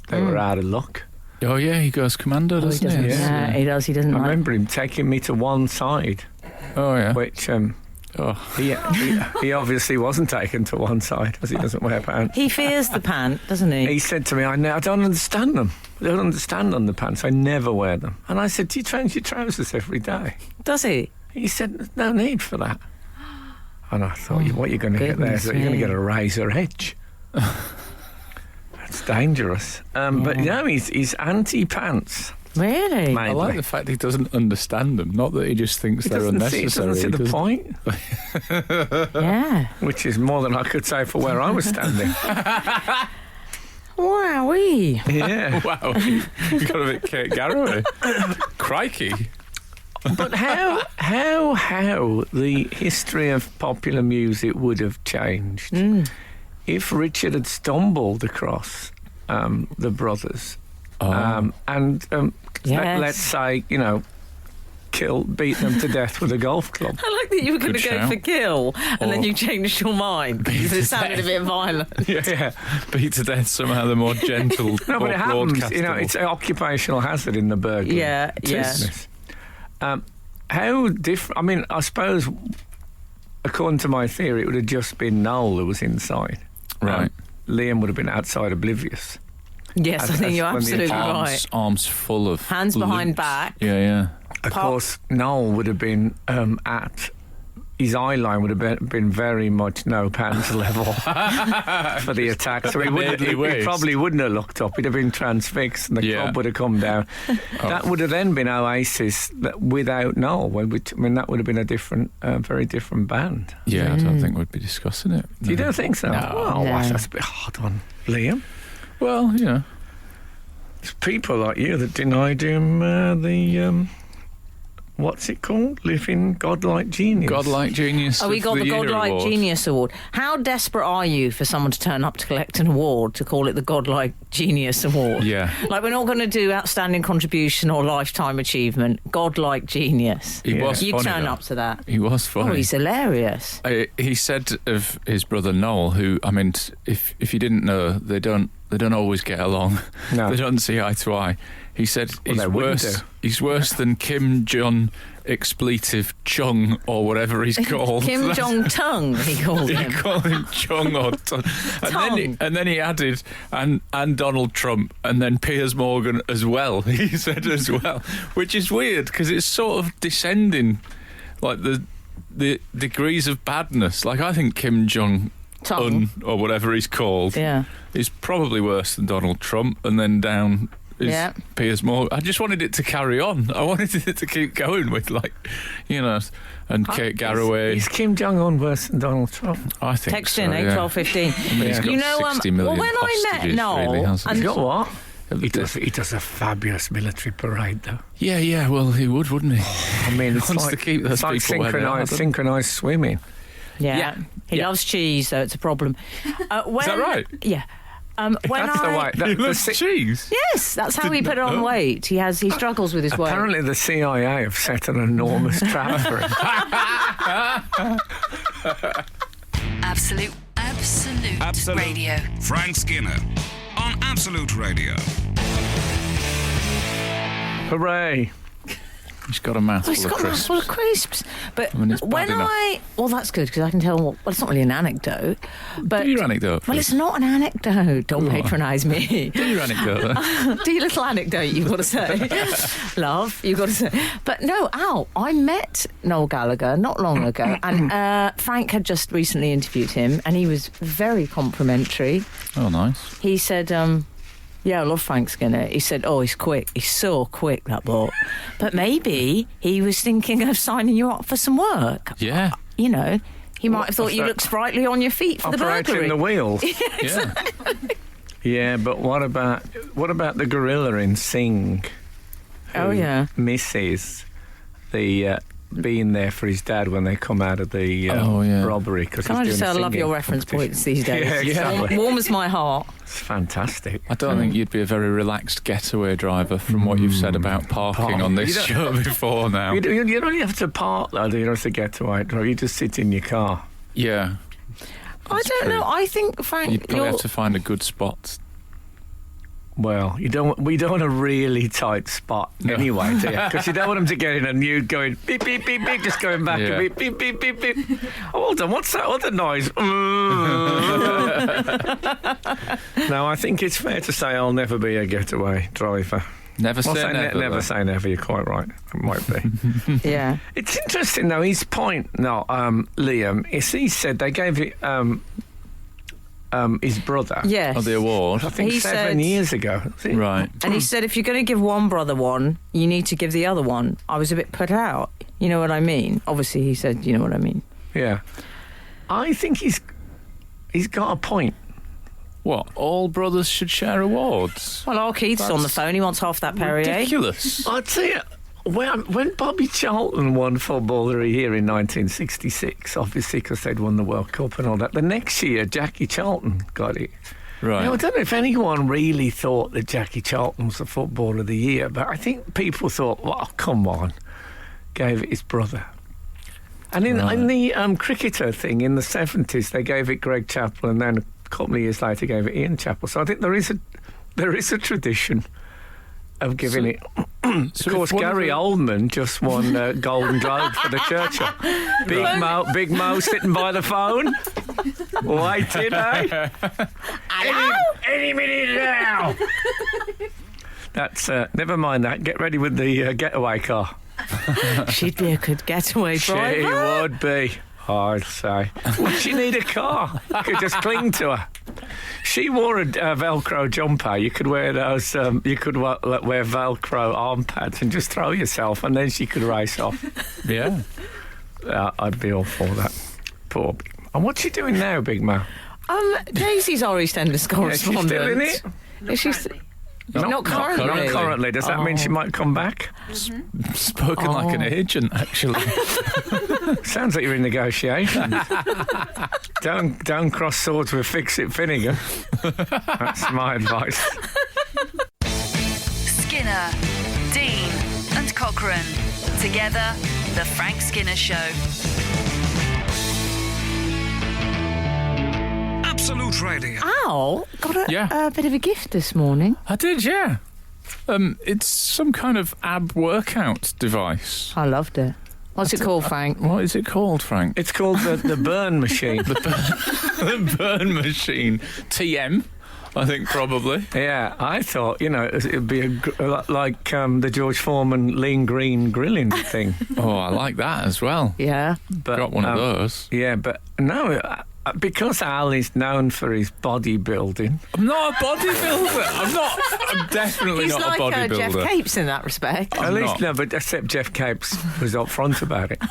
they were out of luck. Oh, yeah, he goes commando, doesn't he? Yeah, he does. He doesn't. I remember him taking me to one side. Oh, yeah. Which he obviously wasn't taken to one side because he doesn't wear pants. He fears the pant, doesn't he? He said to me, I don't understand them. I don't understand underpants. I never wear them. And I said, do you change your trousers every day? Does he? He said, there's no need for that. And I thought, what you're going to get there is that you're going to get a razor edge. That's dangerous. But no, he's anti-pants. Really? I like the fact he doesn't understand them, not that he just thinks they're unnecessary. He doesn't see the point. Yeah. Which is more than I could say for where I was standing. Wowee. Yeah. Wow, you got a bit Kate Garraway. Crikey. But how the history of popular music would have changed if Richard had stumbled across the brothers let's say, beat them to death with a golf club. I like that you were going to go for kill and then you changed your mind because it sounded a bit violent. Yeah. Beat to death somehow the more gentle, No, but it happens. broadcastable. It's an occupational hazard in the burglary. Yeah. business. How different? I mean, I suppose, according to my theory, it would have just been Noel who was inside. Right. Liam would have been outside oblivious. Yes, I think you're when the absolutely right. Arms full of Hands behind loops. back. Yeah. Of course, Noel would have been at his eye line would have been very much no pants level for the attack. So he probably wouldn't have looked up. He'd have been transfixed and the club would have come down. That would have then been Oasis without Noel. Which, I mean, that would have been a different, very different band. Yeah, I don't think we'd be discussing it. No. You don't think so? No. Oh, that's a bit hard on Liam. Well, There's people like you that denied him the... what's it called? Living Godlike Genius. Godlike Genius. Oh, we got the Godlike Award. Genius Award. How desperate are you for someone to turn up to collect an award to call it the Godlike Genius Award? Yeah. Like, we're not going to do outstanding contribution or lifetime achievement. Godlike Genius. He was You funny, turn though. up to that. He was funny. Oh, he's hilarious. He said of his brother Noel, who, I mean, if you didn't know, they don't always get along. No. They don't see eye to eye. He said he's worse than Kim Jong expletive Chung or whatever he's called. Kim Jong Tung, he called He him. called him Chung or Tung. Tung. And then he added, and Donald Trump, and then Piers Morgan as well, he said as well, which is weird because it's sort of descending, like the degrees of badness. Like, I think Kim Jong Un or whatever he's called is probably worse than Donald Trump, and then down is Piers Morgan. I just wanted it to carry on. I wanted it to keep going with, and Kate Garraway. Is Kim Jong-un worse than Donald Trump? I think Text so, in, yeah. 81215. I mean, he's got 60 million when I met hostages, Noel, really, hasn't and He's got what? He does a fabulous military parade, though. Yeah, well, he would, wouldn't he? I mean, it's wants like, to keep those it's like people where they are, synchronised swimming. Yeah. He loves cheese, so it's a problem. Is that right? Yeah. That's the way. He loves cheese. Yes, that's how he put on weight. He struggles with his weight. Apparently, the CIA have set an enormous trap for him. Absolute Radio. Frank Skinner on Absolute Radio. Hooray! He's got a mouthful He's of got a crisps. mouthful of crisps. But I mean, it's bad when enough. well, that's good because I can tell. Well, it's not really an anecdote. But Do your anecdote. Well, it's not an anecdote. Don't patronise me. Do your anecdote. Then. Do your little anecdote, you've got to say. Love, you've got to say. But no, Al, I met Noel Gallagher not long ago, and Frank had just recently interviewed him, and he was very complimentary. Oh, nice. He said, yeah, I love Frank Skinner. He said, oh, he's quick. He's so quick, that bloke. But maybe he was thinking of signing you up for some work. Yeah. He might have thought you looked sprightly on your feet for the burglary. Operating the wheels. Yeah. Yeah, but what about the gorilla in Sing? Oh, yeah. Misses the being there for his dad when they come out of the robbery. Can I just say I love your reference points these days? Yeah, exactly. Warms my heart. It's fantastic. I don't think you'd be a very relaxed getaway driver from what you've said about parking on this show before now. You don't even have to park, though, do you? Have to get away drive. You just sit in your car. Yeah. I don't know. I think, Frank, you'd probably have to find a good spot. Well, we don't want a really tight spot anyway, do you? Because you don't want them to get in and you going beep, beep, beep, beep, just going back a beep, beep, beep, beep, beep. Oh, hold on, what's that other noise? No, I think it's fair to say I'll never be a getaway driver. Never say never. Never say never, you're quite right. It might be. Yeah. It's interesting, though, his point, Liam, is he said they gave it... his brother. Yes. Oh, the award. I think he 7 years ago. Right. And he said if you're going to give one brother one, you need to give the other one. I was a bit put out. You know what I mean? Obviously, he said, you know what I mean. Yeah. I think he's got a point. What? All brothers should share awards? Well, our Keith's on the phone. He wants half that Perrier. Ridiculous. I'd say when Bobby Charlton won football of the year in 1966, obviously because they'd won the World Cup and all that, the next year Jackie Charlton got it. Right. Now, I don't know if anyone really thought that Jackie Charlton was the footballer of the year, but I think people thought, well, come on, gave it his brother. And in the cricketer thing in the 70s, they gave it Greg Chappell, and then a couple of years later gave it Ian Chappell. So I think there is a tradition of giving it. Of course, Gary Oldman just won Golden Globe for the Churchill. Big Mo sitting by the phone, waiting, eh? Any minute now. That's never mind that. Get ready with the getaway car. She'd be a good getaway driver. She would be, I'd say. Would she need a car? You could just cling to her. She wore a Velcro jumper. You could wear those. You could wear Velcro arm pads and just throw yourself, and then she could race off. Yeah, I'd be all for that. Poor. And what's she doing now, Big Mo? Daisy's our EastEnders correspondent. Is she still in it? Is she? Not currently. Not currently. Does that mean she might come back? Spoken like an agent, actually. Sounds like you're in negotiations. Don't cross swords with Fix-It Finnegan. That's my advice. Skinner, Dean and Cochrane. Together, The Frank Skinner Show. Absolute Radio. Al got a bit of a gift this morning. I did, yeah. It's some kind of ab workout device. I loved it. What's it called, Frank? What is it called, Frank? It's called the burn machine. The burn machine. TM, I think, probably. Yeah, I thought, it'd be like the George Foreman lean green grilling thing. Oh, I like that as well. Yeah. But, got one of those. Yeah, but no... because Al is known for his bodybuilding. I'm not a bodybuilder. I'm definitely not a bodybuilder. He's like Jeff Capes in that respect. At least, no, but except Jeff Capes was up front about it.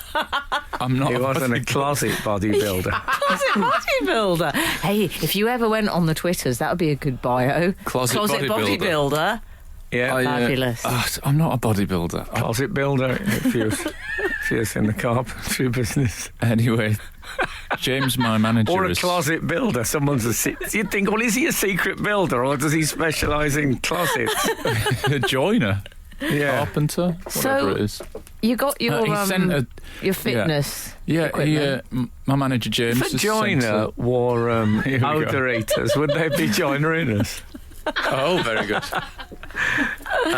I'm not. He wasn't a closet bodybuilder. Closet bodybuilder. Hey, if you ever went on the Twitters, that would be a good bio. Closet bodybuilder. Yeah, fabulous. I'm not a bodybuilder. Closet builder. If he was in the carpentry business. Anyway, James, my manager, or a closet builder. You'd think, well, is he a secret builder or does he specialise in closets? A joiner, carpenter, whatever it is. You got your your fitness. Yeah, my manager James. If a joiner wore odour eaters, would they be joinerinas? Oh, very good.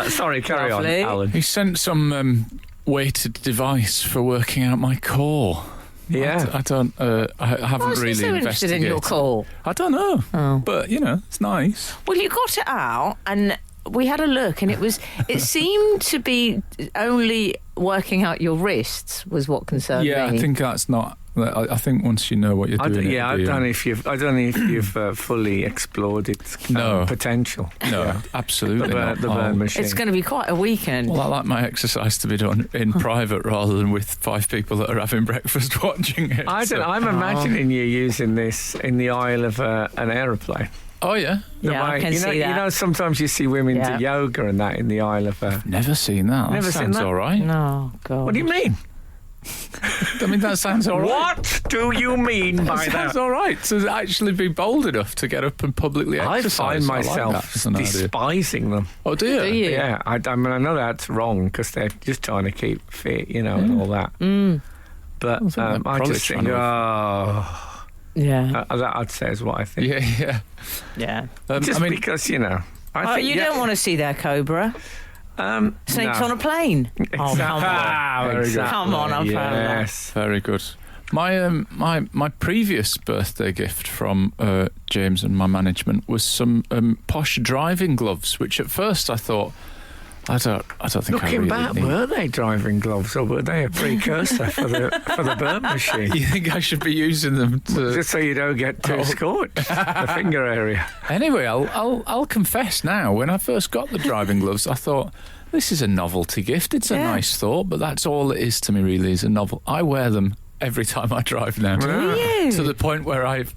Sorry, carry on, Alan. He sent some weighted device for working out my core. Yeah, I don't. I haven't really so investigated. Interested in your core? I don't know, but it's nice. Well, you got it out, and we had a look, and it seemed to be only working out your wrists was what concerned me. Yeah, I think that's not. I think once you know what you're doing. I don't know if you've fully explored its potential. No, absolutely not. The burn machine. It's going to be quite a weekend. Well, I like my exercise to be done in private rather than with 5 people that are having breakfast watching it. I'm imagining you using this in the aisle of an aeroplane. Oh, yeah? I can see that. Sometimes you see women do yoga and that in the aisle of a... Never seen that. Never that seen sounds that? all right. No, God. What do you mean? I mean, that sounds all right. What do you mean by That sounds that? all right. To actually be bold enough to get up and publicly I exercise. find like myself that as an idea. despising them. Oh, do you? Do you? Yeah, I mean, I know that's wrong because they're just trying to keep fit, and all that. But I think they're I probably just think, trying to- Yeah. that I'd say is what I think. Yeah. Yeah. Just I mean, because, I think You don't want to see their cobra. Snakes no. on a plane. Exactly. Oh, come on. Very good. Come on, I've heard that. Yes. very good. My previous birthday gift from James and my management was some posh driving gloves, which at first I thought, I don't think I Looking really back, need. were they driving gloves or were they a precursor for the burn machine? You think I should be using them to? Just so you don't get too scorched, the finger area. Anyway, I'll confess now. When I first got the driving gloves, I thought, this is a novelty gift. It's a nice thought, but that's all it is to me. Really, is a novel. I wear them every time I drive now. you? To the point where I've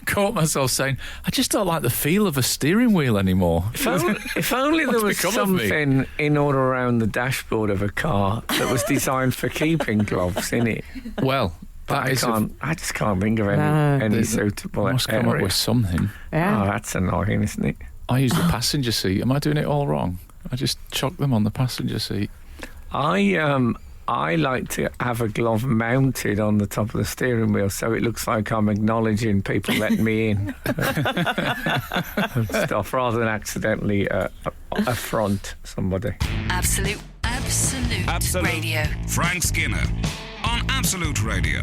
caught myself saying, I just don't like the feel of a steering wheel anymore. If only there was become of me? something in or around the dashboard of a car that was designed for keeping gloves in it. Well, But that is I just can't think of any No. suitable must come up area. with something. Yeah. Oh, that's annoying, isn't it? I use the passenger seat. Am I doing it all wrong? I just chuck them on the passenger seat. I like to have a glove mounted on the top of the steering wheel so it looks like I'm acknowledging people letting me in and stuff rather than accidentally affront somebody. Absolute Radio. Frank Skinner on Absolute Radio.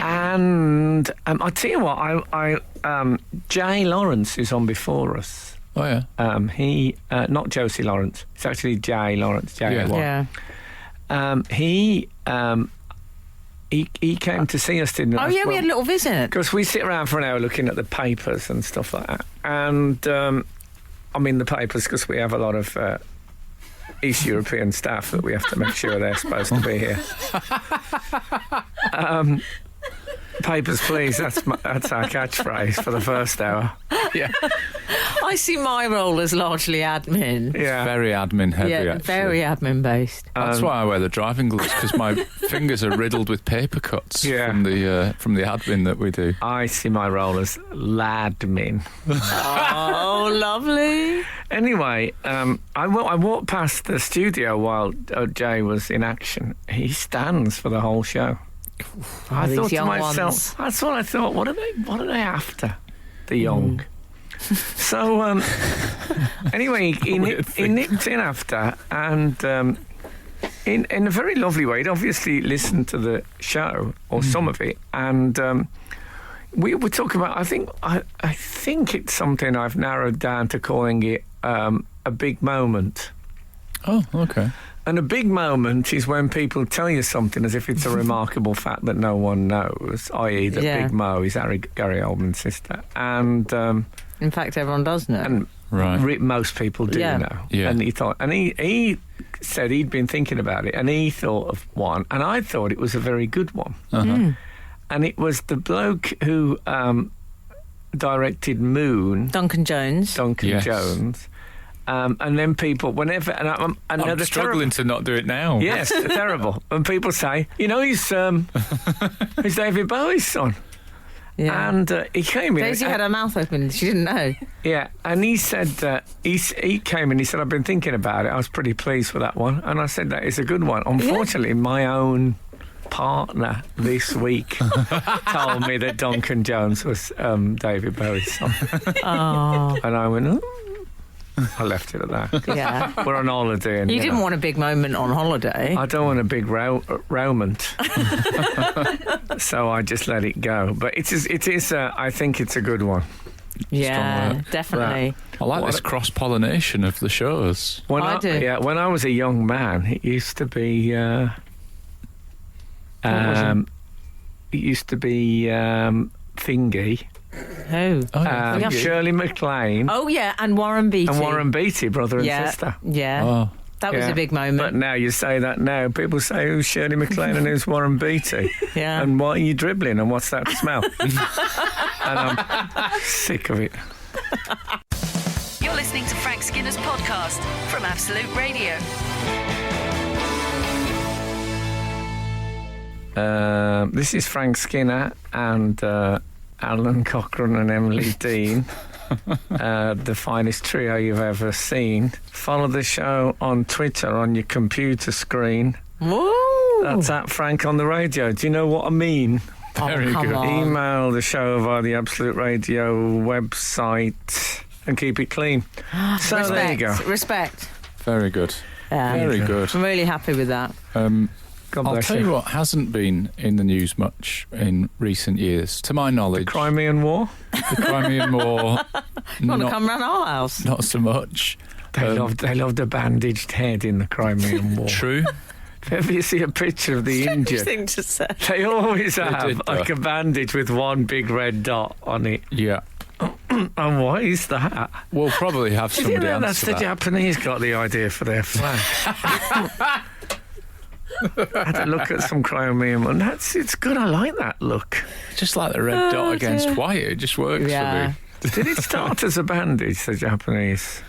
And I'll tell you what, Jay Lawrence is on before us. Oh, yeah. He not Josie Lawrence. It's actually Jay Lawrence. Yeah. He came to see us, didn't he? Oh, yeah, we had a little visit. Because we sit around for an hour looking at the papers and stuff like that. And I mean the papers because we have a lot of East European staff that we have to make sure they're supposed to be here. Papers, please. That's our catchphrase for the first hour. Yeah. I see my role as largely admin. Yeah. Very admin heavy, Yeah, actually. very admin based. That's why I wear the driving gloves, because my fingers are riddled with paper cuts from the admin that we do. I see my role as ladmin. Oh, lovely. Anyway, I walked past the studio while Jay was in action. He stands for the whole show. I these thought to young myself, ones. that's what I thought. What are they after? The young. So anyway, he nipped in after, and in a very lovely way. He'd obviously listened to the show or some of it, and we were talking about. I think it's something I've narrowed down to calling it a big moment. Oh, okay. And a big moment is when people tell you something as if it's a remarkable fact that no one knows, i.e. that Big Mo is Gary Oldman's sister. And in fact, everyone does know. And right. Most people do know. Yeah. And he said he'd been thinking about it, and he thought of one, and I thought it was a very good one. Uh-huh. And it was the bloke who directed Moon, Duncan Jones. Jones. And then people, whenever... And I'm struggling to not do it now. Yes, terrible. And people say, he's David Bowie's son. Yeah. And he came in... Daisy had her mouth open. She didn't know. Yeah, and he said... he came in, he said, I've been thinking about it. I was pretty pleased with that one. And I said, that is a good one. Unfortunately, my own partner this week told me that Duncan Jones was David Bowie's son. Oh. And I went... I left it at that. Yeah. We're on holiday. And, you didn't want a big moment on holiday. I don't want a big moment. So I just let it go. But it is. I think it's a good one. Yeah, definitely. I like this cross-pollination of the shows. I do. Yeah, when I was a young man, it used to be... it used to be Thingy. Who? Shirley MacLaine. Oh, yeah, and Warren Beatty. And Warren Beatty, brother and sister. Yeah. Oh. That was a big moment. But now you say that now. People say, who's Shirley MacLaine and who's Warren Beatty? Yeah. And why are you dribbling and what's that smell? And I'm sick of it. You're listening to Frank Skinner's podcast from Absolute Radio. This is Frank Skinner and Alun Cochrane and Emily Dean. The finest trio you've ever seen. Follow the show on Twitter on your computer screen. Whoa! That's at Frank on the Radio. Do you know what I mean? Very come good. on. Email the show via the Absolute Radio website and keep it clean. So Respect. there you go. Respect. Very good. Yeah. Very good. I'm really happy with that. God I'll bless tell you what hasn't been in the news much in recent years, to my knowledge. Crimean War. The Crimean War. You want to not, come round our house? not so much. They loved a bandaged head in the Crimean War. True. If ever you see a picture of the injured, Thing to say. they always have did, though. like a bandage with one big red dot on it. Yeah. And what is that? We'll probably have Do you somebody know that's answer the that. Japanese got the idea for their flag? I had to look at some Crimean and it's good. I like that look. Just like the red dot against white, it just works Yeah. for me. Did it start as a bandage, the Japanese?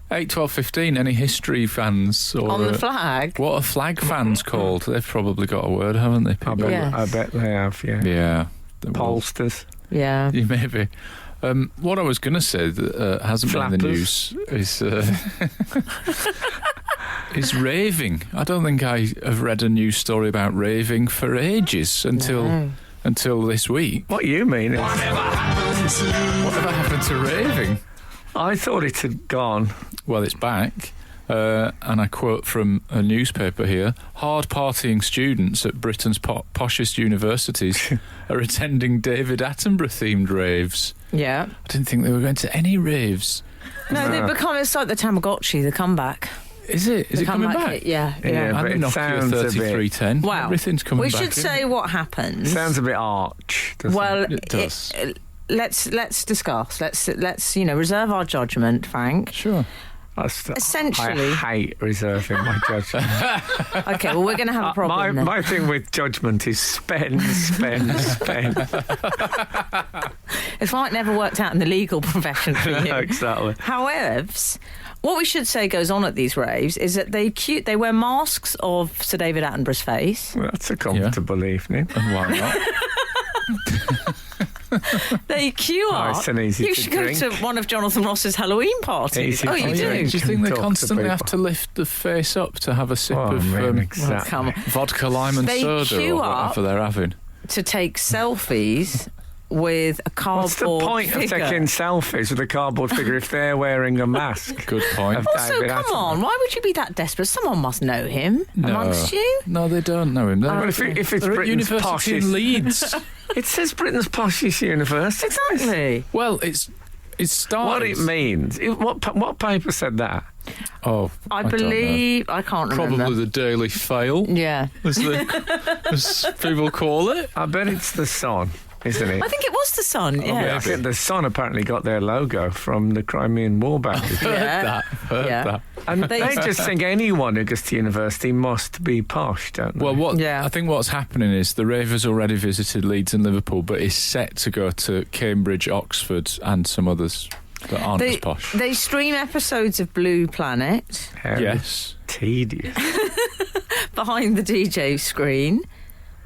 8, 12, 15, any history fans? Or On the flag? what are flag fans called? They've probably got a word, haven't they? people? Yes. I bet they have, yeah. Yeah. Pollsters. Yeah. Yeah, maybe. What I was going to say that hasn't been in the news is raving. I don't think I have read a news story about raving for ages until this week. What you mean is, Whatever happened to raving? I thought it had gone. Well, it's back. And I quote from a newspaper here: hard partying students at Britain's poshest universities are attending David Attenborough themed raves. Yeah. I didn't think they were going to any raves. No, they've become, it's like the Tamagotchi, the comeback. Is it? Is The it coming comeback back? kit, yeah. Yeah, but And the it Nokia sounds a bit- 3310. Well, everything's coming we back. should say what happens. Sounds a bit arch, doesn't well, it? It does. let's discuss. Let's reserve our judgment, Frank. Sure. Essentially- I hate reserving my judgment. Okay, well, we're going to have a problem then. my thing with judgment is spend. It's like never worked out in the legal profession for you. Exactly. However, what we should say goes on at these raves is that they wear masks of Sir David Attenborough's face. Well, that's a comfortable evening. And why not? They queue up. Nice and easy you to should drink. go to one of Jonathan Ross's Halloween parties. Easy Oh, to you drink. do? Do you think they Talk to constantly have people. to lift the face up to have a sip of exactly. Come on. vodka, lime and They soda queue or up. whatever they're having? To take selfies with a cardboard What's the point figure. of taking selfies with a cardboard figure if they're wearing a mask? Good point. Of Also, David come Attenborough? on, why would you be that desperate? Someone must know him amongst you. No, they don't know him. Well, if it's They're at Britain's university in poshest, Leeds. it says Britain's poshest university. Exactly. Well, it started. What it means? What paper said that? Oh, I don't know. believe, I can't remember. Probably the Daily Fail, Yeah. as people call it. I bet it's the Sun, isn't it? I think it was the Sun, yeah. I think the Sun apparently got their logo from the Crimean War bandage. Yeah. Heard Yeah. that. And They- they just think anyone who goes to university must be posh, don't they? Well, Yeah. I think what's happening is the Ravers already visited Leeds and Liverpool, but is set to go to Cambridge, Oxford, and some others that aren't as posh. They stream episodes of Blue Planet How Yes. tedious. behind the DJ screen.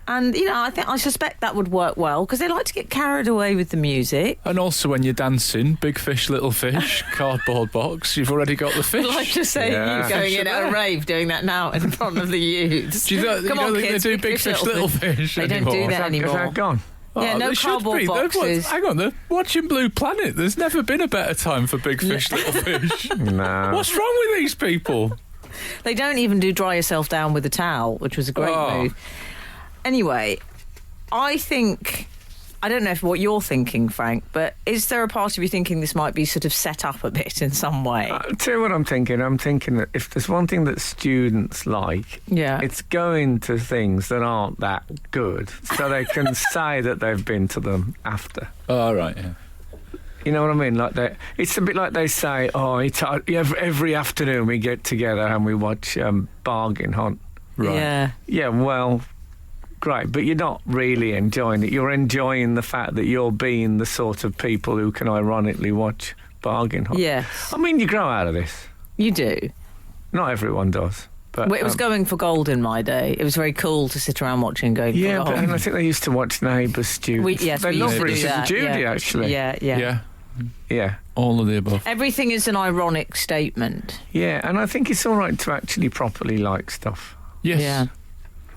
And, I suspect that would work well because they like to get carried away with the music. And also when you're dancing, big fish, little fish, cardboard box, you've already got the fish. I like to say Yeah. you going in at a rave doing that now in front of the youths. Do you don't Come you on, don't think kids, they do big fish, little fish They don't anymore? do that Is that anymore. gone? Yeah, no they should cardboard be. boxes. Hang on, they're watching Blue Planet. There's never been a better time for big fish, little fish. No. What's wrong with these people? They don't even do dry yourself down with a towel, which was a great Oh. move. Anyway, I don't know what you're thinking, Frank, but is there a part of you thinking this might be sort of set up a bit in some way? I'll tell you what I'm thinking. I'm thinking that if there's one thing that students like, Yeah. it's going to things that aren't that good, so they can say that they've been to them after. Oh, right, yeah. You know what I mean? Like it's a bit like they say, every afternoon we get together and we watch Bargain Hunt. Right. Yeah. Yeah, well, great, but you're not really enjoying it. You're enjoying the fact that you're being the sort of people who can ironically watch Bargain Hunt. Yes. I mean, you grow out of this. You do. Not everyone does. But Well, it was going for gold in my day. It was very cool to sit around watching going for gold. but and I think they used to watch Neighbours, Students. They love Richard and Judy, actually. Yeah. All of the above. Everything is an ironic statement. Yeah, and I think it's all right to actually properly like stuff. Yes. Yeah.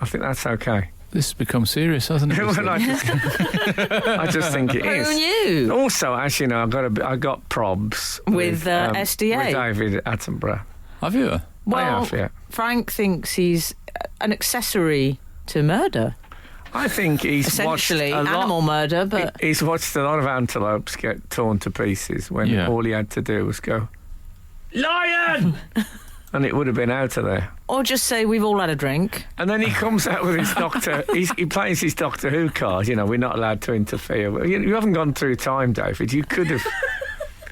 I think that's okay. This has become serious, hasn't it? Well, I just think it is. Who knew? Also, as you know, I got probs With SDA. with David Attenborough. Have you? Well, I have, yeah. Frank thinks he's an accessory to murder. I think he's Essentially, watched a animal lot, murder, but... He's watched a lot of antelopes get torn to pieces when all he had to do was go, "Lion!" and it would have been out of there. Or just say, we've all had a drink. And then he comes out with his Doctor... he plays his Doctor Who card. You know, we're not allowed to interfere. Well, you haven't gone through time, David. You could have...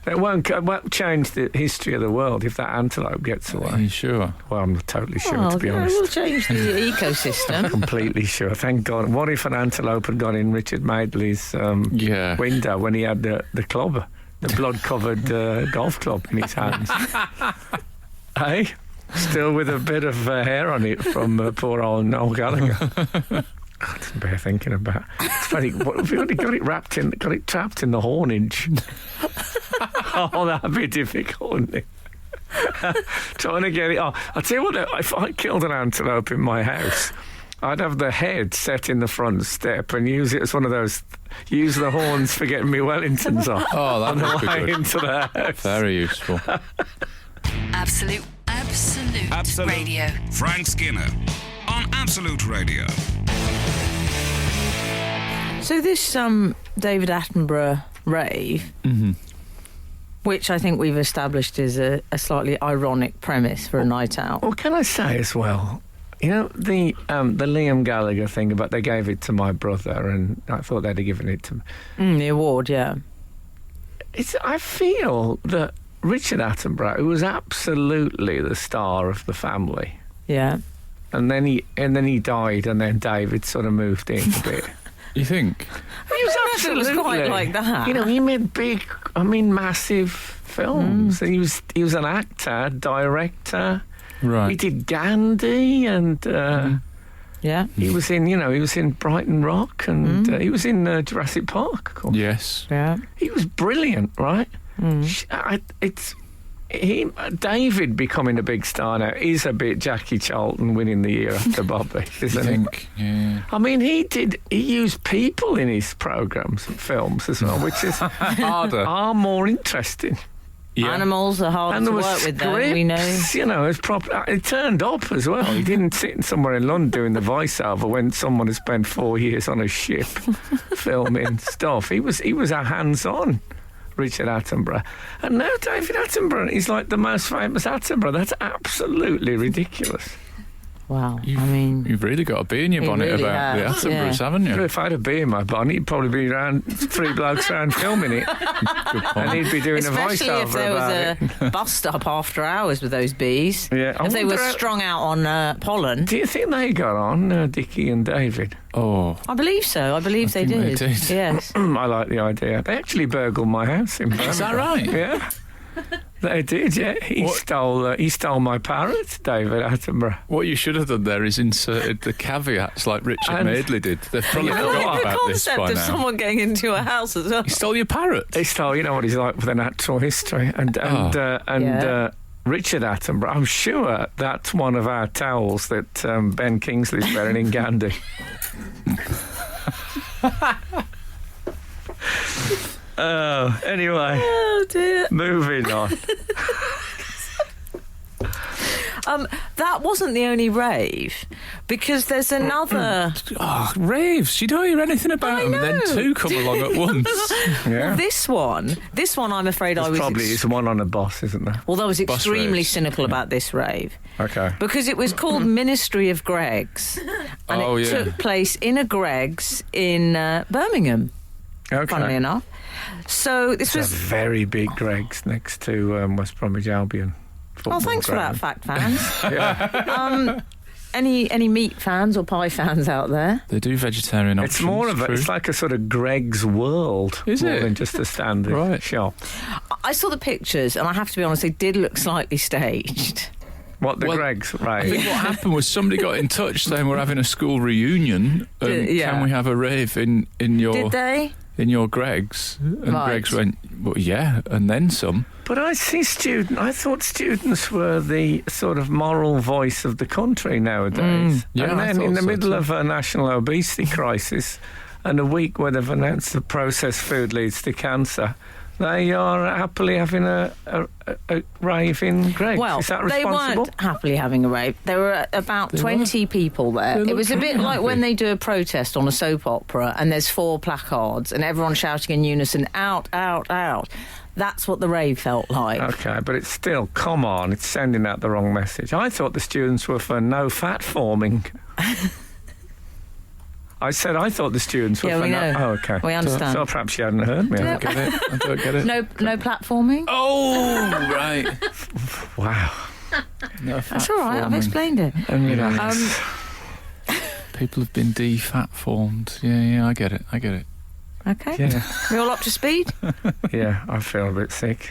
It won't change the history of the world if that antelope gets away. Are you sure? Well, I'm totally sure, to be honest. It will change the ecosystem. Completely sure. Thank God. What if an antelope had got in Richard Madeley's window when he had the club, the blood-covered golf club in his hands? Hey? Still with a bit of hair on it from poor old Noel Gallagher. It's bear thinking about. It's funny. We've only got it trapped in the hornage. Oh, that'd be difficult, wouldn't it? Trying to get it off. I'll tell you what, if I killed an antelope in my house, I'd have the head set in the front step and use it as one of those, use the horns for getting me Wellingtons off. Oh, that would be good. Into the house. Very useful. Absolute Radio. Frank Skinner on Absolute Radio. So this David Attenborough rave, which I think we've established is a slightly ironic premise for a night out. Well, can I say as well, you know, the Liam Gallagher thing about they gave it to my brother and I thought they'd have given it to me. The award, yeah. I feel that Richard Attenborough, who was absolutely the star of the family, Yeah. and then he died, and then David sort of moved in a bit. You think? He was absolutely, it was quite like that. You know, he made massive films. And he was an actor, director. Right. He did Gandhi, and Yeah. he was in Brighton Rock, and he was in Jurassic Park. Of course. Yes. Yeah. He was brilliant, right? David becoming a big star now is a bit Jackie Charlton winning the year after Bobby, isn't it? Yeah. I mean, he used people in his programmes and films as well, which is are more interesting. Yeah. Animals are hard And to there was work with, though, scripts, we know. you know, it turned up as well. He didn't sit somewhere in London doing the voiceover when someone had spent 4 years on a ship filming stuff. He was a hands-on Richard Attenborough. And now David Attenborough is like the most famous Attenborough. That's absolutely ridiculous. Wow. You've really got a bee in your bonnet really about the has, Attenboroughs, haven't you? If I had a bee in my bonnet, he'd probably be around 3 blokes around filming it. And he'd be doing Especially a voiceover if there was a bust up after hours with those bees. Yeah, if they were strung out on pollen. Do you think they got on, Dickie and David? Oh. I believe so. I believe they think did. they did. Yes. I like the idea. They actually burgled my house in Birmingham. Is that right? Yeah. They did, yeah. He stole my parrot, David Attenborough. What you should have done there is inserted the caveats like Richard Madeley did. They've probably You know forgotten what? The about this concept by of now. someone getting into a house as well. He stole your parrot. He stole, you know what he's like with a natural history. And Yeah. Richard Attenborough, I'm sure that's one of our towels that Ben Kingsley's wearing in Gandhi. Anyway. Oh dear. Moving on. That wasn't the only rave, because there's another. Oh, raves. You don't hear anything about them. And then two come along at once. Yeah. This one, I'm afraid I was. Probably is one on a boss, isn't there? Although I was Bus extremely raves. cynical about this rave. Okay. Because it was called Ministry of Greggs. And it took place in a Greggs in Birmingham, funnily enough. So this There's was... a very big Greggs next to West Bromwich Albion. Oh, thanks for that fact, fans. Yeah. Any meat fans or pie fans out there? They do vegetarian options. It's more of true. it's like a sort of Greggs world. Is more it? than just a standard Right. shop. I saw the pictures, and I have to be honest, they did look slightly staged. What, the Greg's I rave? think what happened was somebody got in touch saying we're having a school reunion. Can we have a rave in your... Did they? In your Greg's? And Right. Greg's went, well, yeah, and then some. But I thought students were the sort of moral voice of the country nowadays. Yeah, and I then thought in the so middle too. of a national obesity crisis and a week where they've announced that processed food leads to cancer, they are happily having a rave in Greg's. Well, Is that they responsible? weren't happily having a rave. There were about 20 people there. They It was a looked bit really like happy. when they do a protest on a soap opera and there's 4 placards and everyone's shouting in unison, out, out, out. That's what the rave felt like. Okay, but it's still, come on, it's sending out the wrong message. I thought the students were for no fat forming. I thought the students were Yeah, for we know. Oh, okay. We understand. So perhaps you hadn't heard me. I don't get it. No platforming? Oh, right. Wow. No, That's all right, I've fat-forming. explained it. And you know, People have been de-fat formed. Yeah, I get it. Okay. yeah, We all up to speed? yeah, I feel a bit sick.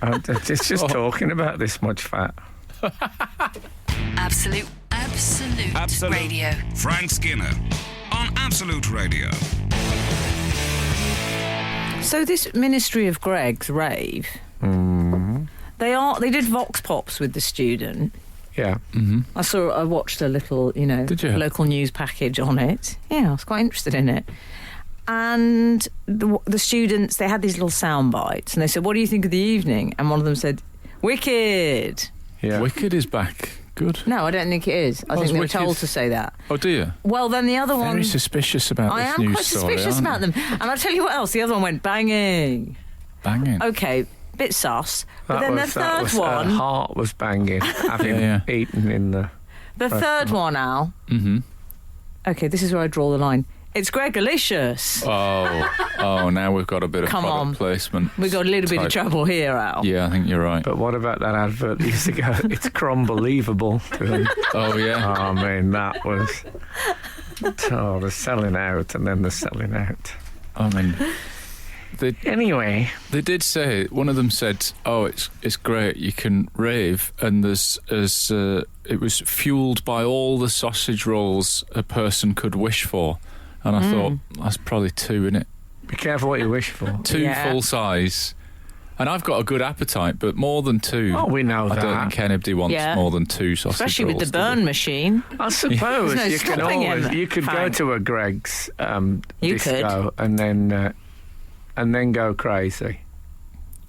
I'm just talking about this much fat. Absolute Radio. Frank Skinner on Absolute Radio. So this Ministry of Greg's rave, they did vox pops with the student. Yeah. I watched a little, Did you? local news package on it. Yeah, I was quite interested in it. And the students, they had these little sound bites, and they said, "What do you think of the evening?" And one of them said, "Wicked." Yeah. Wicked is back. Good. No, I don't think it is. I think it's they were Wicked. told to say that. Oh, do you? Well, then the other one... Very suspicious about I this am news quite story, suspicious aren't about you? them. And I'll tell you what else. The other one went banging. Banging. Okay, bit sus. But That then was- the that third was, one... Her heart was banging, having Yeah. eaten in the... The third one, Al... Mm-hmm. Okay, this is where I draw the line. It's Gregalicious. Oh, now we've got a bit of Come product on. placement. We got a little bit of type. trouble here, Al. Yeah, I think you're right. But what about that advert that used to go, it's crumbelievable to them? Oh, yeah. I mean, that was... Oh, they're selling out and then they're selling out. I mean, Anyway, they did say, one of them said, "Oh, it's great, you can rave," and it was fueled by all the sausage rolls a person could wish for. And I thought, that's probably 2, innit? be careful what you wish for. 2 Yeah. full size. And I've got a good appetite, but more than 2. Oh, we know I that. don't think anybody wants Yeah. more than 2 sausage Especially with rolls. the burn machine. I suppose There's no you can stopping always him, you could go Frank. to a Greg's You disco and then go crazy.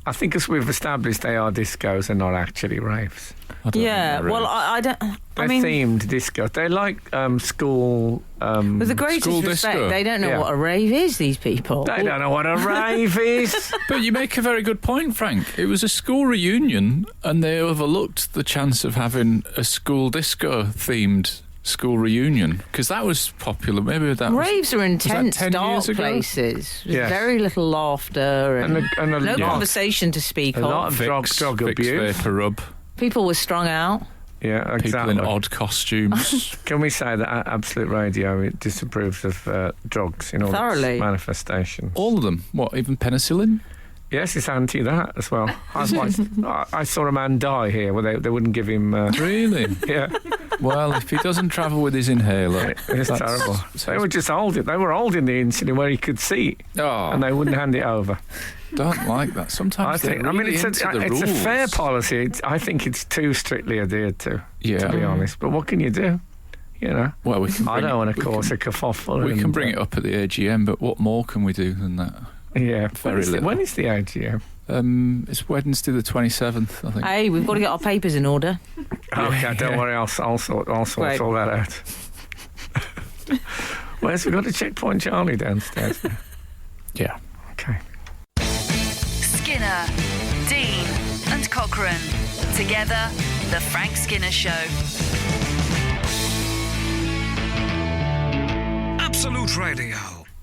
I think as we've established, they are discos and not actually raves. I don't Yeah, think they're well, really- I don't... They're I mean, themed discos. They're like school. with the greatest School respect, disco. they don't know Yeah. what a rave is, these people. They don't know what a rave is. But you make a very good point, Frank. It was a school reunion, and they overlooked the chance of having a school disco-themed school reunion, because that was popular. Maybe that was... Raves are intense, 10 dark years ago? places. With Yes. very little laughter and, And a no lot- conversation to speak a lot of. of drug Vicks abuse. vapor rub. People were strung out. Yeah, People exactly. in odd costumes. Can we say that Absolute Radio disapproves of drugs in all Thoroughly. its manifestations? All of them. What, even penicillin? Yes, it's anti that as well. I saw a man die here where they wouldn't give him. Really? Yeah, Well, if he doesn't travel with his inhaler... it's that's- terrible. They were just holding. They were holding the insulin where he could see, Oh, and they wouldn't hand it over. don't like that. Sometimes I think. they're really it's into the a rules. fair policy. I think it's too strictly adhered to. Yeah. To be honest, but what can you do? You know, Well, we can I bring don't it- want to we cause can- a kerfuffle. We and, can bring it up at the AGM, but what more can we do than that? Yeah, Very little. when is the AGM? It's Wednesday the 27th, I think. Hey, we've got to get our papers in order. Okay, don't worry. I'll sort Great. all that out. Where's we got a checkpoint Charlie downstairs now? Yeah. Okay. Skinner, Dean, and Cochrane. Together, The Frank Skinner Show. Absolute Radio.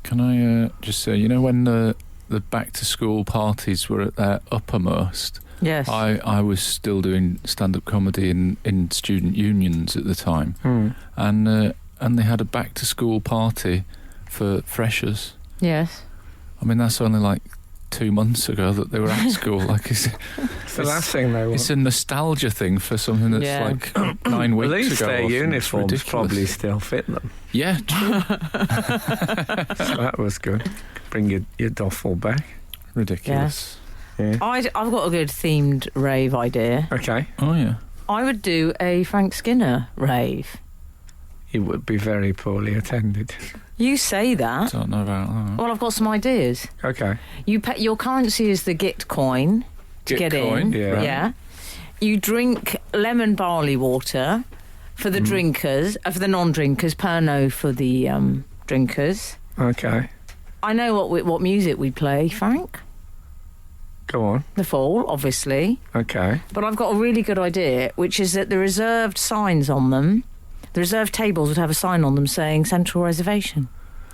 Can I just say, when the back-to-school parties were at their uppermost, Yes. I was still doing stand-up comedy in student unions at the time, Hmm. and they had a back-to-school party for freshers. Yes. I mean, that's only like 2 months ago that they were at school. Like, It's the last thing they want. It's a nostalgia thing for something that's like 9 weeks ago. At least their or something. uniforms It's ridiculous. probably still fit them. Yeah, true. So that was good. Bring your duffel back. Ridiculous. Yeah. I've got a good themed rave idea. Okay. Oh, yeah. I would do a Frank Skinner rave. It would be very poorly attended. You say that. Don't know about that. Well, I've got some ideas. Okay. You pay, your currency is the Git coin to get in. Yeah. Yeah. You drink lemon barley water for the drinkers, for the non-drinkers, Pernod for the drinkers. Okay. I know what music we play, Frank. Go on. The Fall, obviously. Okay. But I've got a really good idea, which is that the reserved signs on them, the reserved tables would have a sign on them saying Central Reservation.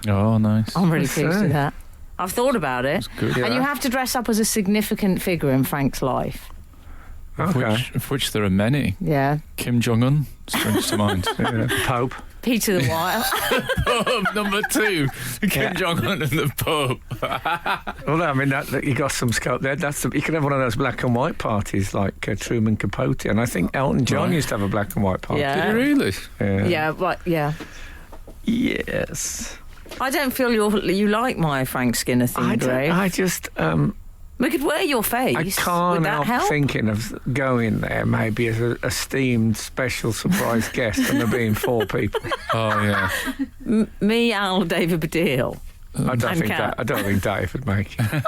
Oh, nice. I'm really I pleased see. with that. I've thought about it. That's good. Yeah. And you have to dress up as a significant figure in Frank's life. Okay. Of which there are many. Yeah. Kim Jong-un springs to mind. Yeah. Pope. Peter the Wild. Pope number 2. Kim Yeah. Jong-un and the Pope. Well, I mean, that you got some scope there. You could have one of those black and white parties like Truman Capote, and I think Elton John Right. used to have a black and white party. Yeah. Did he really? Yeah, but yeah. Yes. I don't feel you like my Frank Skinner themed rave. I just We could wear your face. I can't Would that help help? thinking of going there maybe as an esteemed special surprise guest, and there being 4 people. Oh, yeah. Me, Al, David Baddiel. I don't And think Kat. I don't think Dave would make it.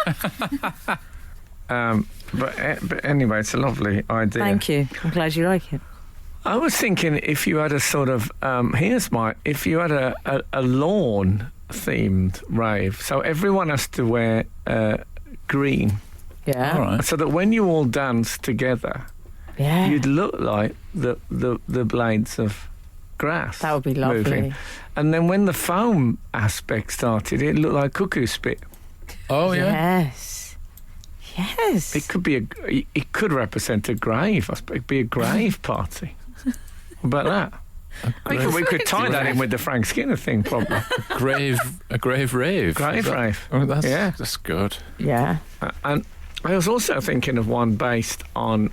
But anyway, it's a lovely idea. Thank you. I'm glad you like it. I was thinking if you had a sort of if you had a lawn themed rave, so everyone has to wear green, Yeah. All right. so that when you all dance together, Yeah. you'd look like the blades of grass. That would be lovely. moving. And then when the foam aspect started, it looked like cuckoo spit. Oh, yeah. Yes. Yes. It could be it could represent a grave. I suppose it'd be a grave party. What about that? We could tie that in with the Frank Skinner thing, probably. A grave rave. Grave Is that- rave. Oh, Yeah. That's good. Yeah. And I was also thinking of one based on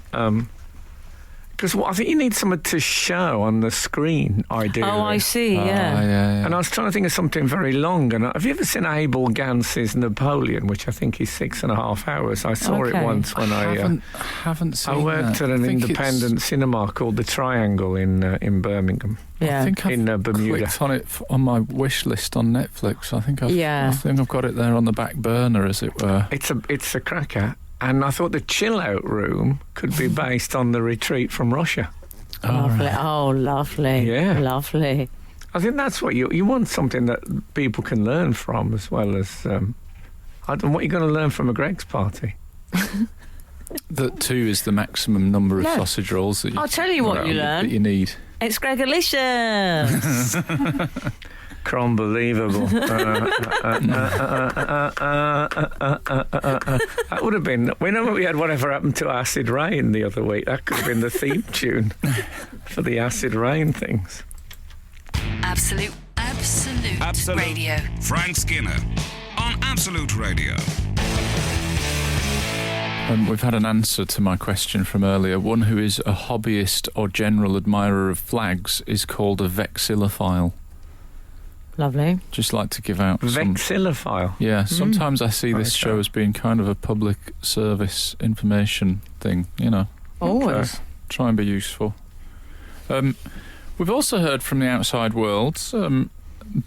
because I think you need someone to show on the screen. Ideally. Oh, I see. Ah, Yeah. yeah. And I was trying to think of something very long. And have you ever seen Abel Gance's Napoleon, which I think is 6.5 hours? I saw Okay. it once when haven't seen I worked that. at an I think independent cinema called The Triangle in Birmingham, Yeah. I think I've in Bermuda. clicked on it on my wish list on Netflix. I think I've got it there on the back burner, as it were. It's a cracker. And I thought the chill out room could be based on the retreat from Russia. Lovely. right. Oh, lovely. Yeah. Lovely. I think that's what you want, something that people can learn from, as well as I don't know what you're going to learn from a Greg's party. That 2 is the maximum number of No. sausage rolls that you, I'll tell you what you learn. that you need. It's Gregolicious. Unbelievable. That would have been. We know we had Whatever Happened to Acid Rain the other week. That could have been the theme tune for the Acid Rain things. Absolute Radio. Frank Skinner on Absolute Radio. We've had an answer to my question from earlier. One who is a hobbyist or general admirer of flags is called a vexillophile. Lovely. Just like to give out some... Vexillophile. Yeah, sometimes I see this Okay. show as being kind of a public service information thing, you know. Always. Try and be useful. We've also heard from the outside world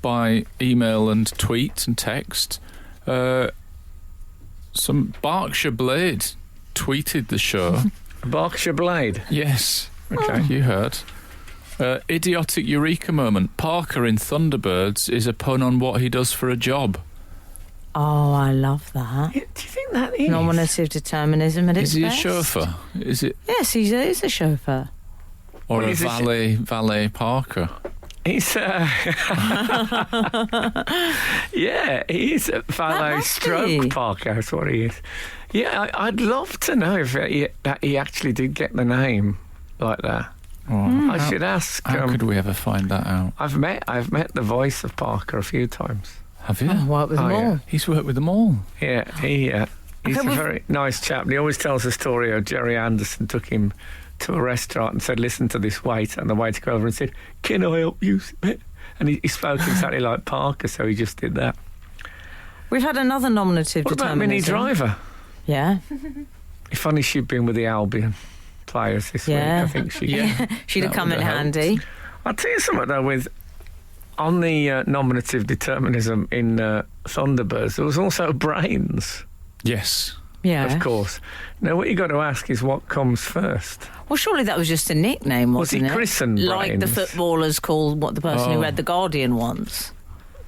by email and tweet and text. Some Berkshire Blade tweeted the show. Berkshire Blade. Yes. Okay. You heard. Idiotic eureka moment. Parker in Thunderbirds is a pun on what he does for a job. Oh, I love that. Do you think that is? Nominative determinism at its Is he a best. chauffeur? Is it? Yes, he's a chauffeur. Or Well, a he's a valet Parker? He's yeah, he's a valet must stroke be. Parker. That's what he is. Yeah, I'd love to know if he actually did get the name like that. Oh, I should ask. How could we ever find that out? I've met the voice of Parker a few times. Have you? Oh, work with them Oh, all. yeah. He's worked with them all. Yeah, He's a very nice chap. And he always tells the story of Jerry Anderson took him to a restaurant and said, listen to this waiter. And the waiter came over and said, can I help you? And he spoke exactly like Parker, so he just did that. We've had another nominative What about determinism. Minnie Driver? Yeah. If only she'd been with the Albion players this week, I think she She'd have That come would in have handy. I'll tell you something, though, on the nominative determinism in Thunderbirds, there was also brains, Yes. Yeah. of course. Now, what you got to ask is what comes first. Well, surely that was just a nickname, Was he wasn't it? christened Like the Brains? footballers called what the person who Oh. read The Guardian once.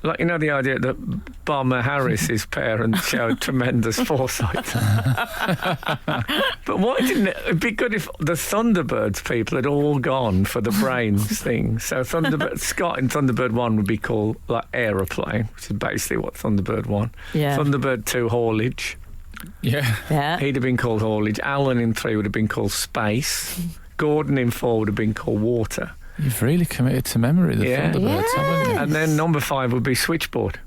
Like, you know, the idea that Bomber Harris's parents showed tremendous foresight. But why didn't it'd be good if the Thunderbirds people had all gone for the brains thing? So Scott in Thunderbird 1 would be called like Aeroplane, which is basically what Thunderbird 1. Yeah. Thunderbird 2, Haulage. Yeah. Yeah. He'd have been called Haulage. Alun in 3 would have been called Space. Gordon in 4 would have been called Water. You've really committed to memory, the Yeah. Thunderbirds, haven't you? And then number 5 would be Switchboard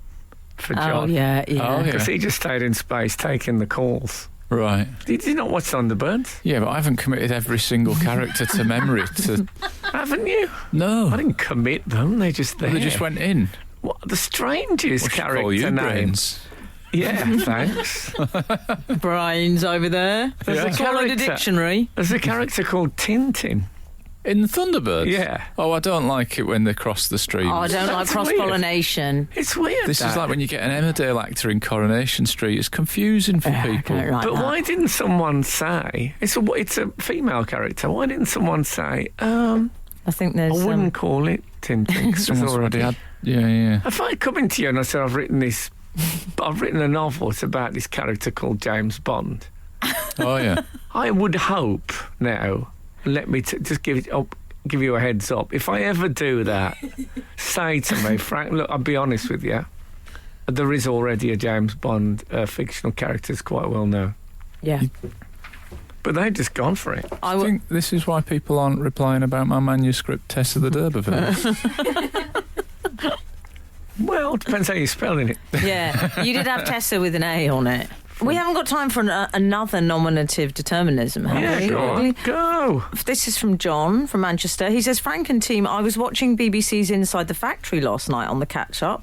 for John. Oh, yeah. Oh, yeah. Because he just stayed in space taking the calls. Right. Did you not watch Thunderbirds? Yeah, but I haven't committed every single character to memory. Haven't you? No. I didn't commit them. They just there. They just went in. What, the strangest What should character call you name. brains? Yeah, thanks. Brains over there. There's a Swallowed a character. dictionary. There's a character called Tintin. In the Thunderbirds? Yeah. Oh, I don't like it when they cross the streams. Oh, I don't like That's cross-pollination. It's weird. This is that. like when you get an Emmerdale actor in Coronation Street. It's confusing for people. I don't like But that. why didn't someone say it's a female character? Why didn't someone say I think I there's wouldn't call it Tintin? 'Cause Someone's it's already had... Yeah. If I come into you and I said I've written a novel, it's about this character called James Bond. Oh, yeah. I would hope now. Let me just give you a heads up. If I ever do that, say to me, Frank, look, I'll be honest with you. There is already a James Bond fictional character, it's quite well known. Yeah. But they've just gone for it. I think this is why people aren't replying about my manuscript Tess of the D'Urbervilles. Well, it depends how you're spelling it. Yeah, you did have Tessa with an A on it. We haven't got time for another nominative determinism, have Yeah, we? go on. Go. This is from John from Manchester. He says, Frank and team, I was watching BBC's Inside the Factory last night on the catch-up.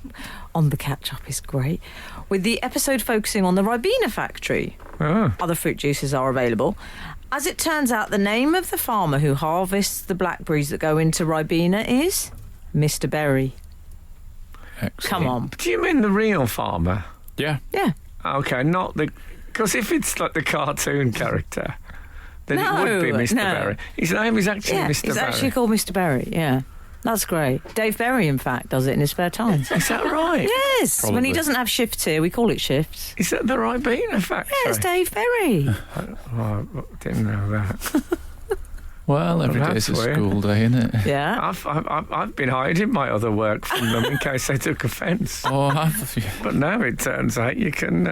On the catch-up is great. With the episode focusing on the Ribena factory. Oh. Other fruit juices are available. As it turns out, the name of the farmer who harvests the blackberries that go into Ribena is Mr. Berry. Excellent. Come on. Do you mean the real farmer? Yeah. Yeah. Okay, not the... Because if it's like the cartoon character, then it would be No, Mr. no. Berry. His name is actually Yeah, Mr. he's Berry. actually called Mr. Berry, yeah. That's great. Dave Berry, in fact, does it in his spare time. Is that right? Yes, when he Probably. doesn't have shifts here, we call it shifts. Is that the Ribena factory? Yeah, it's Dave Berry. Oh, I didn't know that. Well, every Well, day's a that's weird. school day, isn't it? Yeah. I've been hiding my other work from them in case they took offence. Oh, have you? But now it turns out you can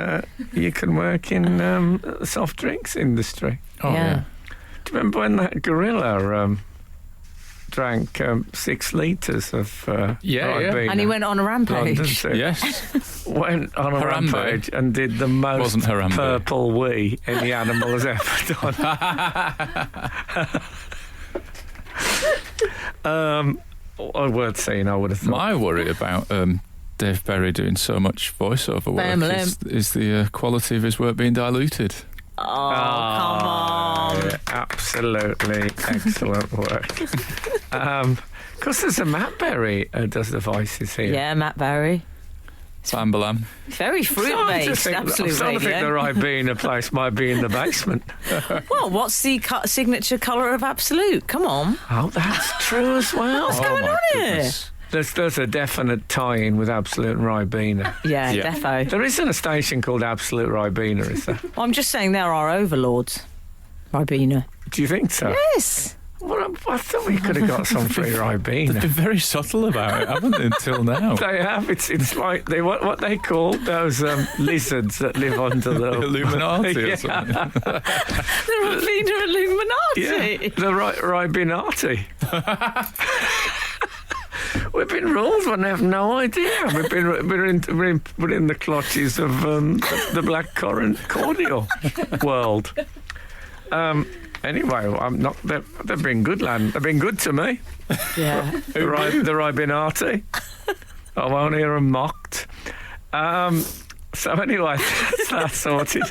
work in the soft drinks industry. Oh, Yeah. Do you remember when that gorilla drank 6 litres of Yeah. Ribena? And he went on a London rampage. Zoo? Yes. Went on a Harambe. rampage and did the most Wasn't Harambe. purple wee any animal has ever done. A word scene, I would have thought. My worry about Dave Berry doing so much voiceover Bam, work lam. is the quality of his work being diluted. Oh, come on. Yeah, absolutely excellent work. Because there's a Matt Berry does the voices here. Yeah, Matt Berry. Bambalam. Very I'm fruit-based, absolute starting to think the radio. Ribena place might be in the basement. Well, what's the signature colour of Absolute? Come on. Oh, that's true as well. What's going my on here? goodness. There's a definite tie-in with Absolute and Ribena. Yeah, Yeah. defo. There isn't a station called Absolute Ribena, is there? Well, I'm just saying there are overlords. Ribena. Do you think so? Yes. Well, I thought we could have got some free They've Ribena. been very subtle about it, haven't they, until now? They have. It's like what they call those lizards that live under the Illuminati or Yeah. something. The Ribena Illuminati. Yeah, the Ribinati. We've been ruled when I have no idea. We're in the clutches of the black currant cordial world. Anyway, I'm not. They've been good, lad. They've been good to me. Yeah. They're been arty. I won't hear them mocked. So anyway, that's sorted.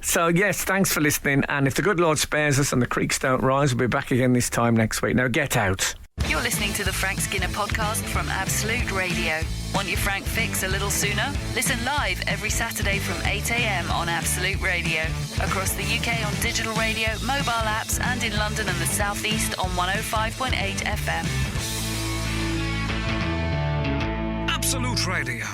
So yes, thanks for listening. And if the good Lord spares us and the creeks don't rise, we'll be back again this time next week. Now get out. You're listening to the Frank Skinner podcast from Absolute Radio. Want your Frank fix a little sooner? Listen live every Saturday from 8 a.m. on Absolute Radio. Across the UK on digital radio, mobile apps, and in London and the South East on 105.8 FM. Absolute Radio.